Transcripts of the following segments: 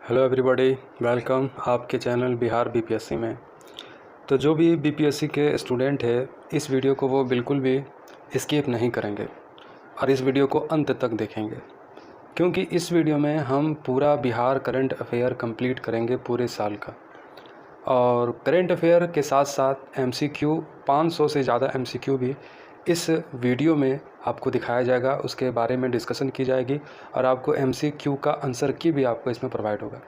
Hello everybody, welcome आपके channel Bihar BPSC में। तो जो भी बीपीएससी के स्टूडेंट है, इस वीडियो को वो बिल्कुल भी स्किप नहीं करेंगे और इस वीडियो को अंत तक देखेंगे, क्योंकि इस वीडियो में हम पूरा बिहार करंट अफेयर कंप्लीट करेंगे पूरे साल का। और करंट अफेयर के साथ साथ एमसीक्यू 500 से ज़्यादा एमसीक्यू भी इस वीडियो में आपको दिखाया जाएगा, उसके बारे में डिस्कशन की जाएगी और आपको एमसीक्यू का आंसर की भी आपको इसमें प्रोवाइड होगा।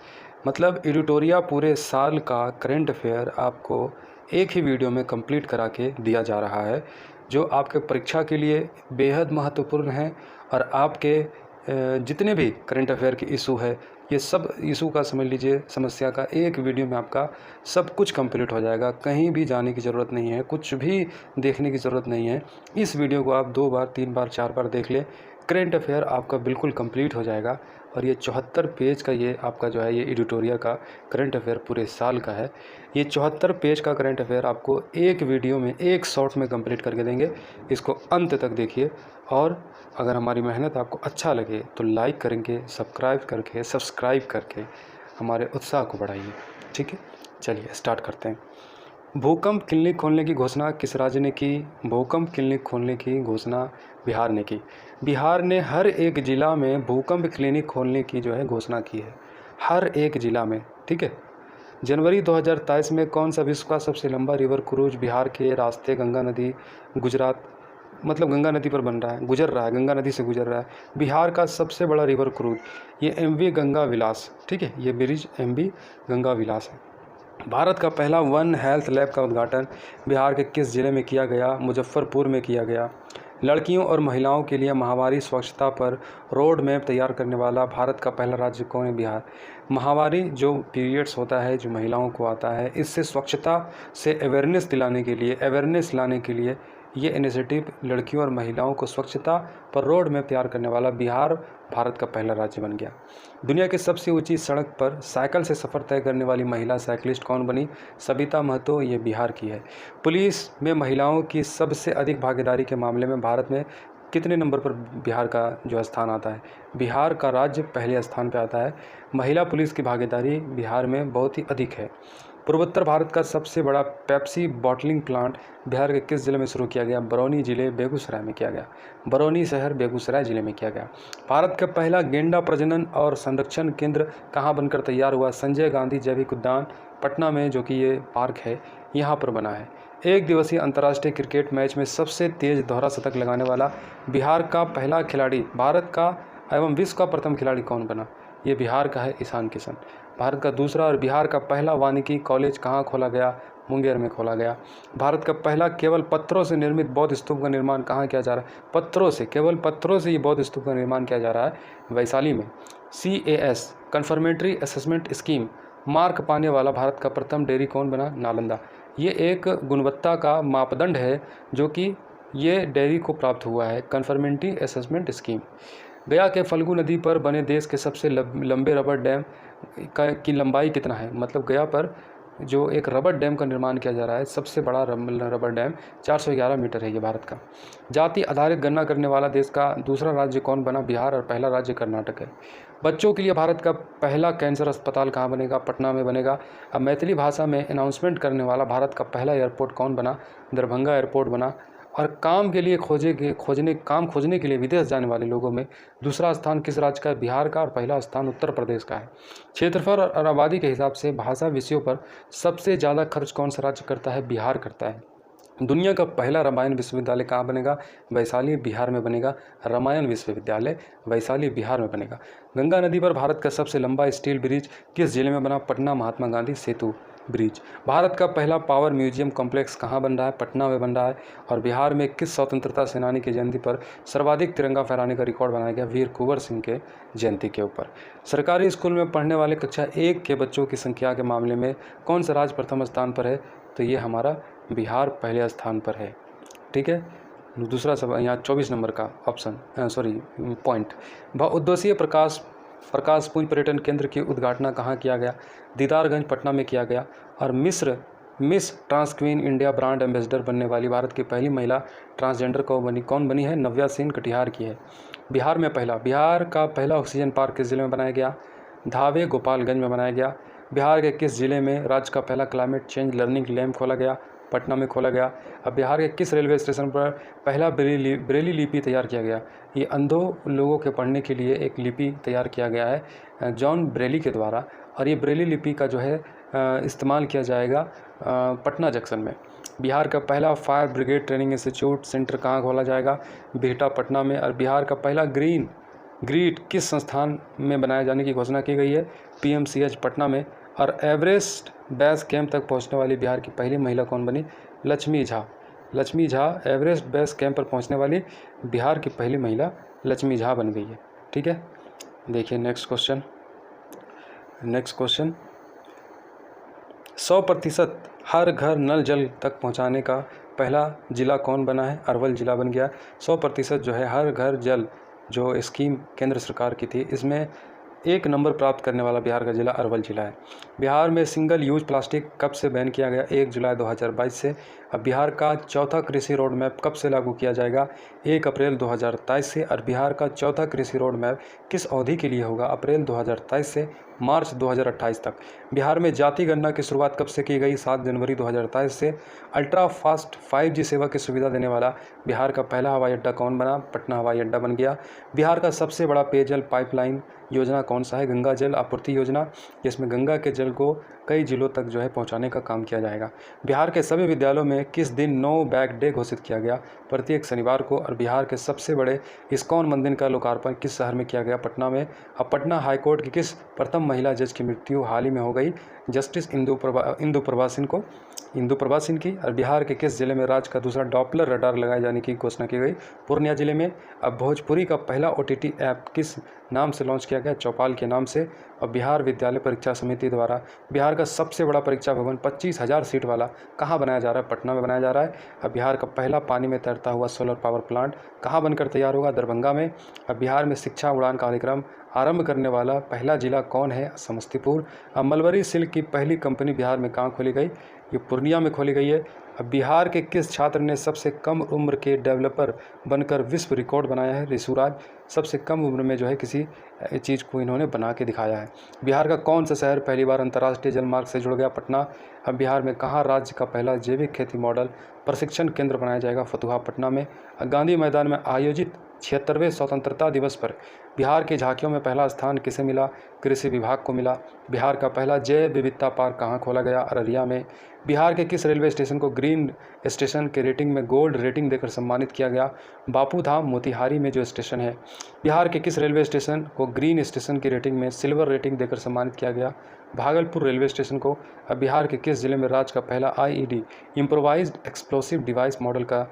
मतलब एडिटोरिया पूरे साल का करंट अफेयर आपको एक ही वीडियो में कंप्लीट करा के दिया जा रहा है, जो आपके परीक्षा के लिए बेहद महत्वपूर्ण है। और आपके जितने भी करंट अफेयर के इशू है, ये सब इशू का समझ लीजिए, समस्या का एक वीडियो में आपका सब कुछ कंप्लीट हो जाएगा। कहीं भी जाने की ज़रूरत नहीं है, कुछ भी देखने की ज़रूरत नहीं है। इस वीडियो को आप 2 बार 3 बार 4 बार देख लें, करंट अफेयर आपका बिल्कुल कंप्लीट हो जाएगा। और ये 74 पेज का ये आपका जो है ये एडिटोरिया का करंट अफेयर पूरे साल का है। ये 74 पेज का करंट अफेयर आपको एक वीडियो में एक शॉर्ट में कंप्लीट करके देंगे। इसको अंत तक देखिए और अगर हमारी मेहनत आपको अच्छा लगे तो लाइक करेंगे, सब्सक्राइब करके हमारे उत्साह को बढ़ाइए। ठीक है, चलिए स्टार्ट करते हैं। भूकंप क्लिनिक खोलने की घोषणा किस राज्य ने की? भूकंप क्लिनिक खोलने की घोषणा बिहार ने की। बिहार ने हर एक ज़िला में भूकंप क्लिनिक खोलने की जो है घोषणा की है, हर एक ज़िला में। ठीक है। जनवरी 2023 में कौन सा विश्व का सबसे लंबा रिवर क्रूज बिहार के रास्ते गंगा नदी गुजरात मतलब गंगा नदी पर बन रहा है, गुजर रहा है, गंगा नदी से गुजर रहा है। बिहार का सबसे बड़ा रिवर क्रूज ये एमवी गंगा विलास, ठीक है, ये ब्रिज एमवी गंगा विलास है। भारत का पहला वन हेल्थ लैब का उद्घाटन बिहार के किस जिले में किया गया? मुजफ्फरपुर में किया गया। लड़कियों और महिलाओं के लिए माहवारी स्वच्छता पर रोड मैप तैयार करने वाला भारत का पहला राज्य कौन है? बिहार। माहवारी जो पीरियड्स होता है, जो महिलाओं को आता है, इससे स्वच्छता से अवेयरनेस लाने के लिए ये इनिशिएटिव लड़कियों और महिलाओं को स्वच्छता पर रोड मैप तैयार करने वाला बिहार भारत का पहला राज्य बन गया। दुनिया की सबसे ऊंची सड़क पर साइकिल से सफ़र तय करने वाली महिला साइकिलिस्ट कौन बनी? सबिता महतो, ये बिहार की है। पुलिस में महिलाओं की सबसे अधिक भागीदारी के मामले में भारत में कितने नंबर पर बिहार का जो स्थान आता है? बिहार का राज्य पहले स्थान पर आता है। महिला पुलिस की भागीदारी बिहार में बहुत ही अधिक है। पूर्वोत्तर भारत का सबसे बड़ा पेप्सी बॉटलिंग प्लांट बिहार के किस जिले में शुरू किया गया? बरौनी जिले बेगूसराय में किया गया। बरौनी शहर बेगूसराय जिले में किया गया। भारत का पहला गेंडा प्रजनन और संरक्षण केंद्र कहाँ बनकर तैयार हुआ? संजय गांधी जैविक उद्यान पटना में, जो कि ये पार्क है, यहाँ पर बना है। एक दिवसीय अंतर्राष्ट्रीय क्रिकेट मैच में सबसे तेज दोहरा शतक लगाने वाला बिहार का पहला खिलाड़ी, भारत का एवं विश्व का प्रथम खिलाड़ी कौन बना? ये बिहार का है ईशान किशन। भारत का दूसरा और बिहार का पहला वानिकी कॉलेज कहाँ खोला गया? मुंगेर में खोला गया। भारत का पहला केवल पत्थरों से निर्मित बौद्ध स्तूप का निर्माण कहाँ किया जा रहा है? पत्थरों से, केवल पत्थरों से ये बौद्ध स्तूप का निर्माण किया जा रहा है, वैशाली में। CAS confirmatory assessment scheme mark पाने वाला भारत का प्रथम डेयरी कौन बना? नालंदा। ये एक गुणवत्ता का मापदंड है जो कि ये डेयरी को प्राप्त हुआ है, कन्फर्मेटरी असेसमेंट स्कीम। गया के फल्गु नदी पर बने देश के सबसे लंबे रबर डैम की लंबाई कितना है? मतलब गया पर जो एक रबर डैम का निर्माण किया जा रहा है, सबसे बड़ा रबर डैम 411 मीटर है ये भारत का। जाति आधारित गणना करने वाला देश का दूसरा राज्य कौन बना? बिहार। और पहला राज्य कर्नाटक है। बच्चों के लिए भारत का पहला कैंसर अस्पताल कहाँ बनेगा? पटना में बनेगा। अब मैथिली भाषा में अनाउंसमेंट करने वाला भारत का पहला एयरपोर्ट कौन बना? दरभंगा एयरपोर्ट बना। और काम के लिए खोजने के लिए विदेश जाने वाले लोगों में दूसरा स्थान किस राज्य का है? बिहार का। और पहला स्थान उत्तर प्रदेश का है। क्षेत्रफल और आबादी के हिसाब से भाषा विषयों पर सबसे ज़्यादा खर्च कौन सा राज्य करता है? बिहार करता है। दुनिया का पहला रामायण विश्वविद्यालय कहाँ बनेगा? वैशाली, बिहार में बनेगा। रामायण विश्वविद्यालय वैशाली, बिहार में बनेगा। गंगा नदी पर भारत का सबसे लंबा स्टील ब्रिज किस जिले में बना? पटना, महात्मा गांधी सेतु ब्रिज। भारत का पहला पावर म्यूजियम कॉम्प्लेक्स कहाँ बन रहा है? पटना में बन रहा है। और बिहार में किस स्वतंत्रता सेनानी की जयंती पर सर्वाधिक तिरंगा फहराने का रिकॉर्ड बनाया गया? वीर कुंवर सिंह के जयंती के ऊपर। सरकारी स्कूल में पढ़ने वाले कक्षा 1 के बच्चों की संख्या के मामले में कौन सा राज्य प्रथम स्थान पर है? तो ये हमारा बिहार पहले स्थान पर है। ठीक है। दूसरा सवाल यहाँ 24 नंबर का ऑप्शन पॉइंट। बहुउद्देशीय प्रकाश पुंज पर्यटन केंद्र की उद्घाटन कहाँ किया गया? दीदारगंज, पटना में किया गया। और miss trans queen India brand ambassador बनने वाली भारत की पहली महिला ट्रांसजेंडर कौन बनी है? नव्या सिंह, कटिहार की है। बिहार का पहला ऑक्सीजन पार्क किस जिले में बनाया गया? धावे गोपालगंज में बनाया गया। बिहार के किस जिले में राज्य का पहला क्लाइमेट चेंज लर्निंग लैब खोला गया? पटना में खोला गया। अब बिहार के किस रेलवे स्टेशन पर पहला ब्रेली लिपि तैयार किया गया? ये अंधों लोगों के पढ़ने के लिए एक लिपि तैयार किया गया है जॉन ब्रेली के द्वारा, और ये ब्रेली लिपि का जो है इस्तेमाल किया जाएगा पटना जंक्शन में। बिहार का पहला fire brigade training institute centre कहाँ खोला जाएगा? बिहटा पटना में। और बिहार का पहला ग्रीन ग्रिड किस संस्थान में बनाए जाने की घोषणा की गई है? PMCH पटना में। और एवरेस्ट बेस कैंप तक पहुंचने वाली बिहार की पहली महिला कौन बनी? Lakshmi Jha. Lakshmi Jha Everest base camp पर पहुंचने वाली बिहार की पहली महिला लक्ष्मी झा बन गई है। ठीक है, देखिए नेक्स्ट क्वेश्चन। 100% हर घर नल जल तक पहुंचाने का पहला जिला कौन बना है? अरवल जिला बन गया। 100% जो है हर घर जल जो स्कीम केंद्र सरकार की थी, इसमें 1 नंबर प्राप्त करने वाला बिहार का जिला अरवल जिला है। बिहार में सिंगल यूज प्लास्टिक कब से बैन किया गया? 1 जुलाई 2022 से। अब बिहार का चौथा कृषि रोड मैप कब से लागू किया जाएगा? 1 अप्रैल 2023 से। और बिहार का चौथा कृषि रोड मैप किस अवधि के लिए होगा? अप्रैल 2023 से मार्च 2028 तक। बिहार में जाति गणना की शुरुआत कब से की गई? 7 जनवरी 2023 से। अल्ट्रा फास्ट 5G सेवा की सुविधा देने वाला बिहार का पहला हवाई अड्डा कौन बना? पटना हवाई अड्डा बन गया। बिहार का सबसे बड़ा पेयजल पाइपलाइन योजना कौन सा है? गंगा जल आपूर्ति योजना, जिसमें गंगा के जल को कई जिलों तक जो है पहुंचाने का काम किया जाएगा। बिहार के सभी विद्यालयों में किस दिन नो बैग डे घोषित किया गया? प्रत्येक शनिवार को। और बिहार के सबसे बड़े इस्कॉन मंदिर का लोकार्पण किस शहर में किया गया? पटना में। अब पटना हाईकोर्ट की किस प्रथम महिला जज की मृत्यु हाल ही में हो गई? जस्टिस इंदु प्रभा सिंह की। और बिहार के किस जिले में राज्य का दूसरा डॉपलर रडार लगाए जाने की घोषणा की गई? पूर्णिया जिले में। अब भोजपुरी का पहला OTT ऐप किस नाम से लॉन्च किया गया? चौपाल के नाम से। और बिहार विद्यालय परीक्षा समिति द्वारा बिहार का सबसे बड़ा परीक्षा भवन 25,000 सीट वाला कहाँ बनाया जा रहा है? पटना में बनाया जा रहा है। अब बिहार का पहला पानी में तैरता हुआ सोलर पावर प्लांट कहाँ बनकर तैयार होगा? दरभंगा में। अब बिहार में शिक्षा उड़ान कार्यक्रम आरंभ करने वाला पहला जिला कौन है? समस्तीपुर। अब मलबरी सिल्क की पहली कंपनी बिहार में कहाँ खोली गई? ये पूर्णिया में खोली गई है। अब बिहार के किस छात्र ने सबसे कम उम्र के डेवलपर बनकर विश्व रिकॉर्ड बनाया है? ऋषुराज। सबसे कम उम्र में जो है किसी चीज़ को इन्होंने बना के दिखाया है। बिहार का कौन सा शहर पहली बार अंतर्राष्ट्रीय जलमार्ग से जुड़ गया? पटना। अब बिहार में कहाँ राज्य का पहला जैविक खेती मॉडल प्रशिक्षण केंद्र बनाया जाएगा? फतुहा पटना में। गांधी मैदान में आयोजित 76वें स्वतंत्रता दिवस पर बिहार की झांकियों में पहला स्थान किसे मिला? कृषि विभाग को मिला। बिहार का पहला जैव विविधता पार्क कहाँ खोला गया? अररिया में। बिहार के किस रेलवे स्टेशन को ग्रीन स्टेशन के रेटिंग में गोल्ड रेटिंग देकर सम्मानित किया गया? बापू धाम मोतिहारी में जो स्टेशन है। बिहार के किस रेलवे स्टेशन को ग्रीन स्टेशन की रेटिंग में सिल्वर रेटिंग देकर सम्मानित किया गया? भागलपुर रेलवे स्टेशन को। अब बिहार के किस जिले में राज्य का पहला IED improvised explosive device model का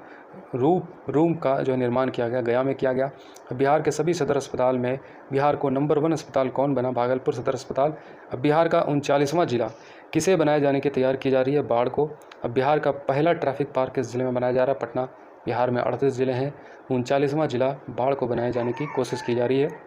रूम का जो निर्माण किया गया? गया में किया गया। बिहार के सभी सदर अस्पताल में बिहार को नंबर 1 अस्पताल कौन बना? भागलपुर सदर अस्पताल। अब बिहार का 39वां जिला किसे बनाए जाने की तैयार की जा रही है? बाढ़ को। अब बिहार का पहला ट्रैफिक पार्क किस जिले में बनाया जा रहा है? पटना। बिहार में 38 जिले हैं, 39वां जिला बाढ़ को बनाए जाने की कोशिश की जा रही है।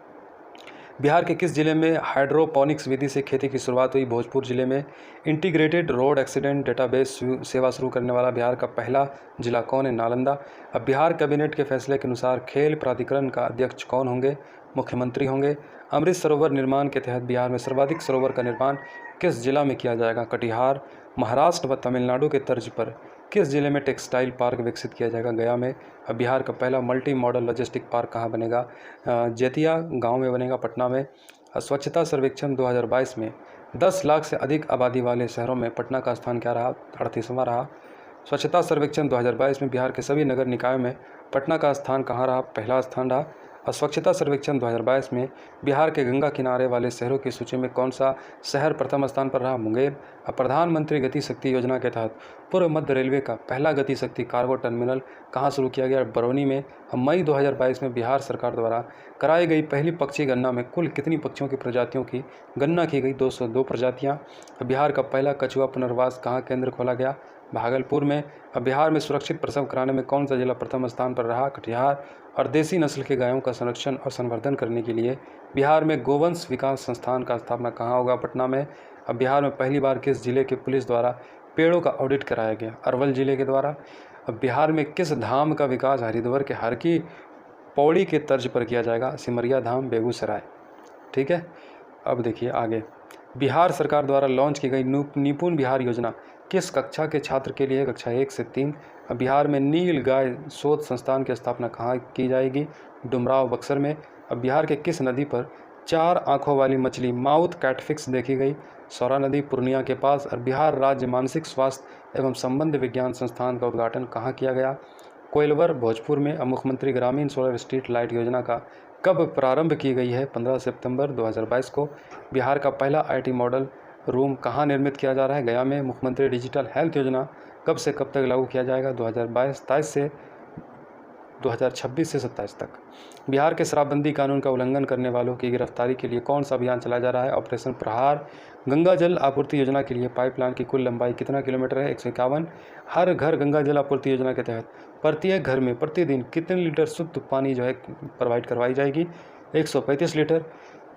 बिहार के किस जिले में हाइड्रोपोनिक्स विधि से खेती की शुरुआत हुई? भोजपुर जिले में। इंटीग्रेटेड रोड एक्सीडेंट डेटाबेस सेवा शुरू करने वाला बिहार का पहला जिला कौन है? नालंदा। अब बिहार कैबिनेट के फैसले के अनुसार खेल प्राधिकरण का अध्यक्ष कौन होंगे? मुख्यमंत्री होंगे। अमृत सरोवर निर्माण के तहत बिहार में सर्वाधिक सरोवर का निर्माण किस जिला में किया जाएगा? कटिहार। महाराष्ट्र व तमिलनाडु के तर्ज पर किस जिले में टेक्सटाइल पार्क विकसित किया जाएगा? गया में। अब बिहार का पहला मल्टी मॉडल लॉजिस्टिक पार्क कहाँ बनेगा? जेतिया गांव में बनेगा, पटना में। स्वच्छता सर्वेक्षण 2022 में 10 लाख से अधिक आबादी वाले शहरों में पटना का स्थान क्या रहा? 38वां रहा। स्वच्छता सर्वेक्षण 2022 में बिहार के सभी नगर निकायों में पटना का स्थान कहाँ रहा? पहला स्थान रहा। और स्वच्छता सर्वेक्षण 2022 में बिहार के गंगा किनारे वाले शहरों की सूची में कौन सा शहर प्रथम स्थान पर रहा? मुंगेर। अब प्रधानमंत्री गति शक्ति योजना के तहत पूर्व मध्य रेलवे का पहला गति शक्ति कार्गो टर्मिनल कहाँ शुरू किया गया? बरौनी में। अब मई 2022 में बिहार सरकार द्वारा कराई गई पहली पक्षी गणना में कुल कितनी पक्षियों की प्रजातियों की गणना की गई? 202 प्रजातियाँ। बिहार का पहला कछुआ पुनर्वास कहाँ केंद्र खोला गया? भागलपुर में। अब बिहार में सुरक्षित प्रसव कराने में कौन सा जिला प्रथम स्थान पर रहा? कटिहार। और देसी नस्ल के गायों का संरक्षण और संवर्धन करने के लिए बिहार में गोवंश विकास संस्थान का स्थापना कहाँ होगा? पटना में। अब बिहार में पहली बार किस जिले के पुलिस द्वारा पेड़ों का ऑडिट कराया गया? अरवल जिले के द्वारा। अब बिहार में किस धाम का विकास हरिद्वार के हर की पौड़ी के तर्ज पर किया जाएगा? सिमरिया धाम, बेगूसराय। ठीक है। अब देखिए आगे, बिहार सरकार द्वारा लॉन्च की गई निपुण बिहार योजना किस कक्षा के छात्र के लिए? कक्षा 1 से 3। अब बिहार में नील गाय शोध संस्थान की स्थापना कहाँ की जाएगी? डुमराव बक्सर में। अब बिहार के किस नदी पर 4 आँखों वाली मछली माउथ कैटफिक्स देखी गई? सौरा नदी पूर्णिया के पास। और बिहार राज्य मानसिक स्वास्थ्य एवं संबंध विज्ञान संस्थान का उद्घाटन कहाँ किया गया? कोइलवर भोजपुर में। अब मुख्यमंत्री ग्रामीण सोलर स्ट्रीट लाइट योजना का कब प्रारंभ की गई है? 15 सितंबर 2022 को। बिहार का पहला आईटी मॉडल रूम कहाँ निर्मित किया जा रहा है? गया में। मुख्यमंत्री डिजिटल हेल्थ योजना कब से कब तक लागू किया जाएगा? 2022 से 2026 से 27 तक। बिहार के शराबबंदी कानून का उल्लंघन करने वालों की गिरफ्तारी के लिए कौन सा अभियान चलाया जा रहा है? ऑपरेशन प्रहार। गंगा जल आपूर्ति योजना के लिए पाइपलाइन की कुल लंबाई कितना किलोमीटर है? 151। हर घर गंगा जल आपूर्ति योजना के तहत प्रत्येक घर में प्रतिदिन कितने लीटर शुद्ध पानी जो है प्रोवाइड करवाई जाएगी? 135 लीटर।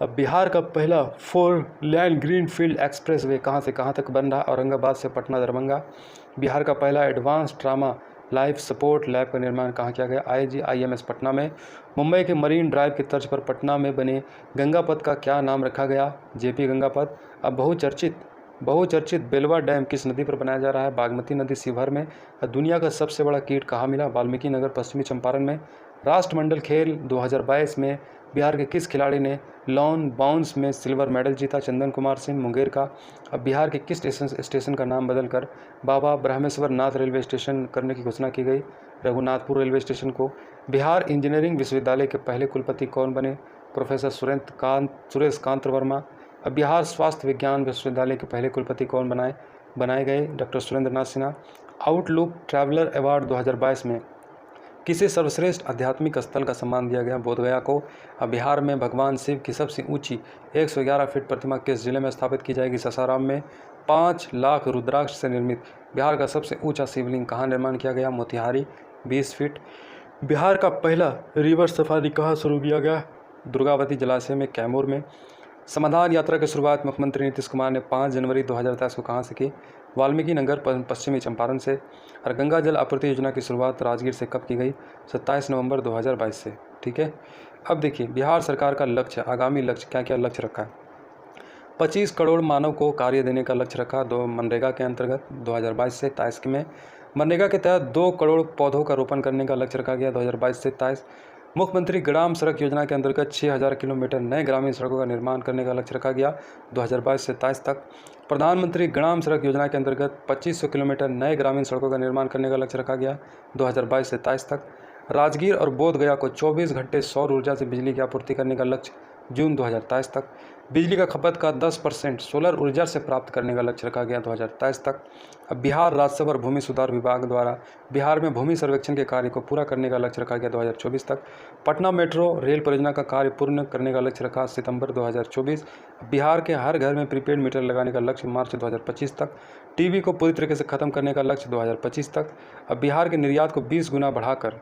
अब बिहार का पहला 4 लेन ग्रीन फील्ड एक्सप्रेस वे कहाँ से कहाँ तक बन रहा है? औरंगाबाद से पटना दरभंगा। बिहार का पहला advance trauma life support lab का निर्माण कहाँ किया गया? IGIMS पटना में। मुंबई के मरीन ड्राइव की तर्ज पर पटना में बने गंगापथ का क्या नाम रखा गया? JP गंगापथ। अब बहुचर्चित बेलवा डैम किस नदी पर बनाया जा रहा है? बागमती नदी शिवहर में। दुनिया का सबसे बड़ा कीट कहाँ मिला? वाल्मीकि नगर पश्चिमी चंपारण में। राष्ट्रमंडल खेल 2022 में बिहार के किस खिलाड़ी ने लॉन बाउंस में सिल्वर मेडल जीता? चंदन कुमार सिंह मुंगेर का। अब बिहार के किस स्टेशन का नाम बदलकर बाबा ब्रह्मेश्वर नाथ रेलवे स्टेशन करने की घोषणा की गई? रघुनाथपुर रेलवे स्टेशन को। बिहार इंजीनियरिंग विश्वविद्यालय के पहले कुलपति कौन बने? प्रोफेसर सुरेश कांत वर्मा। अब बिहार स्वास्थ्य विज्ञान विश्वविद्यालय के पहले कुलपति कौन बनाए गए? Doctor Surendra Nath Sinha. Outlook traveller award 2022 में किसे सर्वश्रेष्ठ आध्यात्मिक स्थल का सम्मान दिया गया? बोधगया को। अब बिहार में भगवान शिव की सबसे ऊंची 111 फीट प्रतिमा किस जिले में स्थापित की जाएगी? सासाराम में। 5 लाख रुद्राक्ष से निर्मित बिहार का सबसे ऊंचा शिवलिंग कहाँ निर्माण किया गया? मोतिहारी 20 फीट। बिहार का पहला रिवर सफारी कहाँ शुरू किया गया? दुर्गावती जलाशय में, कैमूर में। समाधान यात्रा की शुरुआत मुख्यमंत्री नीतीश कुमार ने 5 जनवरी 2023 को कहाँ से की? वाल्मीकि नगर पश्चिमी चंपारण से। और गंगा जल आपूर्ति योजना की शुरुआत राजगीर से कब की गई? 27 नवंबर 2022 से। ठीक है। अब देखिए बिहार सरकार का लक्ष्य, आगामी लक्ष्य क्या क्या लक्ष्य रखा है? 25 करोड़ मानव को कार्य देने का लक्ष्य रखा मनरेगा के अंतर्गत 2022 से 23 में। मनरेगा के तहत 2 करोड़ पौधों का रोपण करने का लक्ष्य रखा गया 2022 से 23। मुख्यमंत्री ग्राम सड़क योजना के अंतर्गत 6000 किलोमीटर नए ग्रामीण सड़कों का निर्माण करने का लक्ष्य रखा गया 2022 से 23 तक। प्रधानमंत्री ग्राम सड़क योजना के अंतर्गत 2500 किलोमीटर नए ग्रामीण सड़कों का निर्माण करने का लक्ष्य रखा गया 2022 से 23 तक। राजगीर और बोधगया को 24 घंटे सौर ऊर्जा से बिजली की आपूर्ति करने का लक्ष्य जून 2023 तक। बिजली का खपत का 10% सोलर ऊर्जा से प्राप्त करने का लक्ष्य रखा गया 2023 तक। अब बिहार राजस्व और भूमि सुधार विभाग द्वारा बिहार में भूमि सर्वेक्षण के कार्य को पूरा करने का लक्ष्य रखा गया 2024 तक। पटना मेट्रो रेल परियोजना का कार्य पूर्ण करने का लक्ष्य रखा सितंबर 2024। बिहार के हर घर में प्रीपेड मीटर लगाने का लक्ष्य मार्च 2025 तक। टीबी को पूरी तरीके से खत्म करने का लक्ष्य 2025 तक। अब बिहार के निर्यात को 20 गुना बढ़ाकर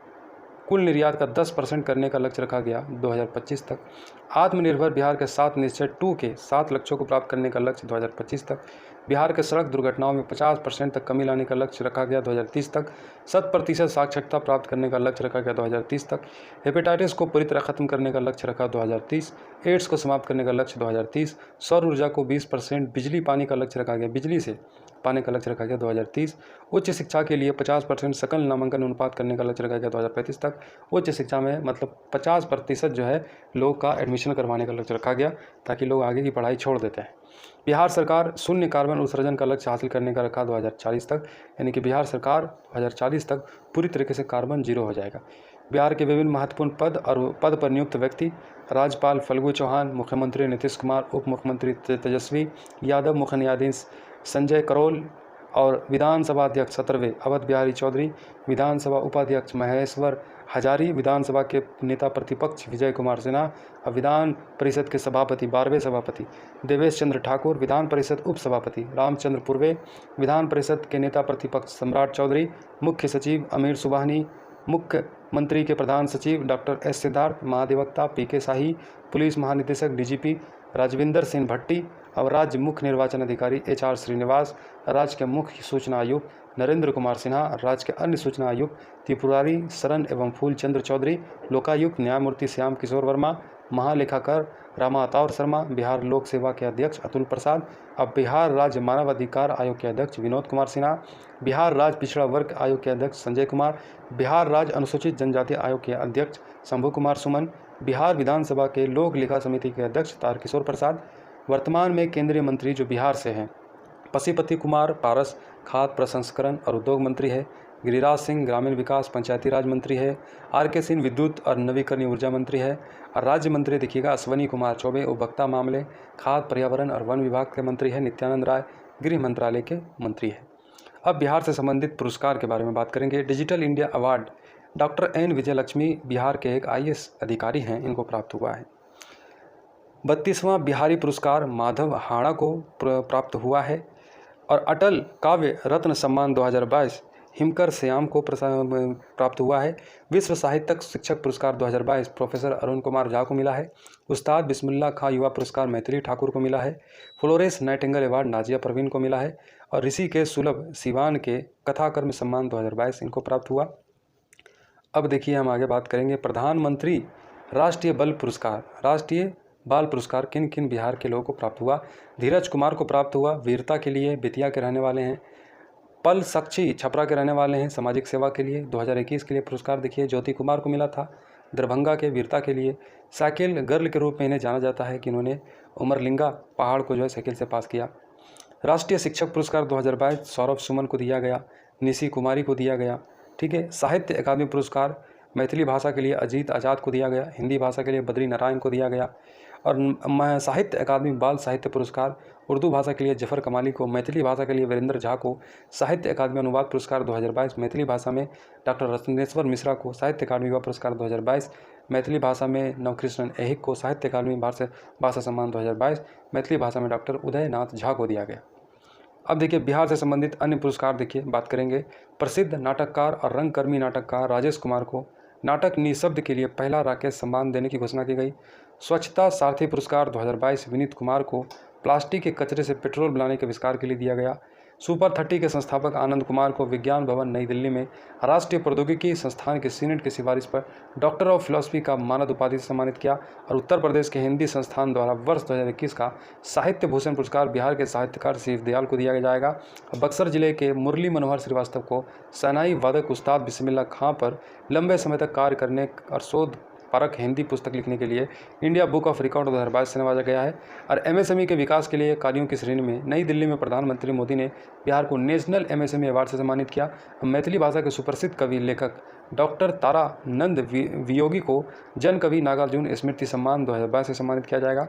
कुल निर्यात का 10% करने का लक्ष्य रखा गया 2025 तक। आत्मनिर्भर बिहार के 7 निश्चय 2 के 7 लक्ष्यों को प्राप्त करने का लक्ष्य 2025 तक। बिहार के सड़क दुर्घटनाओं में 50% तक कमी लाने का लक्ष्य रखा गया 2030 तक। 100% साक्षरता प्राप्त करने का लक्ष्य रखा गया 2030 तक। हेपेटाइटिस को पूरी तरह खत्म करने का लक्ष्य रखा 2030। एड्स को समाप्त करने का लक्ष्य 2030। सौर ऊर्जा को 20% बिजली पाने का लक्ष्य रखा गया, बिजली से पाने का लक्ष्य रखा गया 2030। उच्च शिक्षा के लिए 50% सकल नामांकन अनुपात करने का लक्ष्य रखा गया 2035 तक। उच्च शिक्षा में मतलब 50% जो है लोग का एडमिशन करवाने का लक्ष्य रखा गया ताकि लोग आगे की पढ़ाई छोड़ देते हैं। बिहार सरकार शून्य कार्बन उत्सर्जन का लक्ष्य हासिल करने का रखा 2040 तक, यानी कि बिहार सरकार 2040 तक पूरी तरीके से कार्बन जीरो हो जाएगा। बिहार के विभिन्न महत्वपूर्ण पद पर नियुक्त व्यक्ति: राज्यपाल फाल्गु चौहान, मुख्यमंत्री नीतीश कुमार, उप मुख्यमंत्री तेजस्वी यादव, मुख्य न्यायाधीश संजय करोल और विधानसभा अध्यक्ष 17वें अवध बिहारी चौधरी, विधानसभा उपाध्यक्ष महेश्वर हजारी, विधानसभा के नेता प्रतिपक्ष विजय कुमार सिन्हा, विधान परिषद के सभापति 12वें सभापति देवेश चंद्र ठाकुर, विधान परिषद उप सभापति रामचंद्र पूर्वे, विधान परिषद के नेता प्रतिपक्ष सम्राट चौधरी, मुख्य सचिव अमीर सुबहानी, मुख्यमंत्री के प्रधान सचिव डॉक्टर S सिद्धार्थ, महाधिवक्ता PK शाही, पुलिस महानिदेशक DGP राजविंदर सिंह भट्टी और राज्य मुख्य निर्वाचन अधिकारी HR श्रीनिवास, राज्य के मुख्य सूचना आयुक्त नरेंद्र कुमार सिन्हा, राज्य के अन्य सूचना आयुक्त त्रिपुरारी शरण एवं फूल चंद्र चौधरी, लोकायुक्त न्यायमूर्ति श्याम किशोर वर्मा, महालेखाकार रामावतार शर्मा, बिहार लोक सेवा के अध्यक्ष अतुल प्रसाद, अब बिहार राज्य मानव अधिकार आयोग के अध्यक्ष विनोद कुमार सिन्हा, बिहार राज्य पिछड़ा वर्ग आयोग के अध्यक्ष संजय कुमार, बिहार राज्य अनुसूचित जनजाति आयोग के अध्यक्ष शंभू कुमार सुमन, बिहार विधानसभा के लोक लेखा समिति के अध्यक्ष तारकिशोर प्रसाद, वर्तमान में केंद्रीय मंत्री जो बिहार से हैं पशुपति कुमार पारस खाद्य प्रसंस्करण और उद्योग मंत्री है, गिरिराज सिंह ग्रामीण विकास पंचायती राज मंत्री है, आर.के. सिंह विद्युत और नवीकरणीय ऊर्जा मंत्री है, और राज्य मंत्री देखिएगा अश्वनी कुमार चौबे उपभोक्ता मामले खाद्य पर्यावरण और वन विभाग के मंत्री है, नित्यानंद राय गृह मंत्रालय के मंत्री है। अब बिहार से संबंधित पुरस्कार के बारे में बात करेंगे। Digital India award doctor N Vijayalakshmi Bihar के एक IAS अधिकारी हैं, इनको प्राप्त हुआ है। 32वां बिहारी पुरस्कार माधव हाड़ा को प्राप्त हुआ है और अटल काव्य रत्न सम्मान 2022 हिमकर श्याम को प्राप्त हुआ है। विश्व साहित्यिक शिक्षक पुरस्कार 2022 प्रोफेसर अरुण कुमार झा को मिला है। उस्ताद बिस्मिल्लाह खां युवा पुरस्कार मैथिली ठाकुर को मिला है। Florence Nightingale award Nazia Parveen को मिला है और ऋषि के सुलभ सिवान के कथाकर्म सम्मान 2022 इनको प्राप्त हुआ। अब देखिए हम आगे बात करेंगे प्रधानमंत्री राष्ट्रीय बाल पुरस्कार किन किन बिहार के लोगों को प्राप्त हुआ। धीरज कुमार को प्राप्त हुआ, वीरता के लिए, बेतिया के रहने वाले हैं। पल साक्षी छपरा के रहने वाले हैं, सामाजिक सेवा के लिए। 2021 के लिए पुरस्कार देखिए ज्योति कुमार को मिला था, दरभंगा के वीरता के लिए। साइकिल गर्ल के रूप में इन्हें जाना जाता है कि इन्होंने उमरलिंगा पहाड़ को जो है साइकिल से पास किया। राष्ट्रीय शिक्षक पुरस्कार 2022 सौरभ सुमन को दिया गया, निशी कुमारी को दिया गया। ठीक है। साहित्य अकादमी पुरस्कार मैथिली भाषा के लिए अजीत आज़ाद को दिया गया, हिंदी भाषा के लिए बद्री नारायण को दिया गया। और साहित्य अकादमी बाल साहित्य पुरस्कार उर्दू भाषा के लिए जफ़र कमाली को, मैथिली भाषा के लिए वीरेंद्र झा को। साहित्य अकादमी अनुवाद पुरस्कार 2022 मैथिली भाषा में डॉक्टर रत्नेश्वर मिश्रा को। साहित्य अकादमी युवा पुरस्कार 2022 मैथिली भाषा में नवकृष्णन ऐहिक को। साहित्य अकादमी भाषा सम्मान 2022 मैथिली भाषा में डॉक्टर उदयनाथ झा को दिया गया। अब देखिए बिहार से संबंधित अन्य पुरस्कार देखिए बात करेंगे। प्रसिद्ध नाटककार और रंगकर्मी नाटककार राजेश कुमार को नाटक निःशब्द के लिए पहला राकेश सम्मान देने की घोषणा की गई। स्वच्छता सारथी पुरस्कार 2022 विनीत कुमार को प्लास्टिक के कचरे से पेट्रोल बनाने के आविष्कार के लिए दिया गया। सुपर 30 के संस्थापक आनंद कुमार को विज्ञान भवन नई दिल्ली में राष्ट्रीय प्रौद्योगिकी संस्थान के सीनेट की सिफारिश पर डॉक्टर ऑफ फिलॉसफी का मानद उपाधि से सम्मानित किया। और उत्तर प्रदेश के हिंदी संस्थान द्वारा वर्ष 2021 का साहित्य भूषण पुरस्कार बिहार के साहित्यकार शिव दयाल को दिया जाएगा। बक्सर जिले के मुरली मनोहर श्रीवास्तव को शहनाई वादक उस्ताद बिस्मिल्लाह खां पर लंबे समय तक कार्य करने और शोध परख हिंदी पुस्तक लिखने के लिए इंडिया बुक ऑफ रिकॉर्ड 2022 से नवाजा गया है। और MSME के विकास के लिए कार्यों की श्रेणी में नई दिल्ली में प्रधानमंत्री मोदी ने बिहार को नेशनल MSME अवार्ड से सम्मानित किया। मैथिली भाषा के सुप्रसिद्ध कवि लेखक डॉक्टर तारानंद वियोगी को जन कवि नागार्जुन स्मृति सम्मान 2022 से सम्मानित किया जाएगा।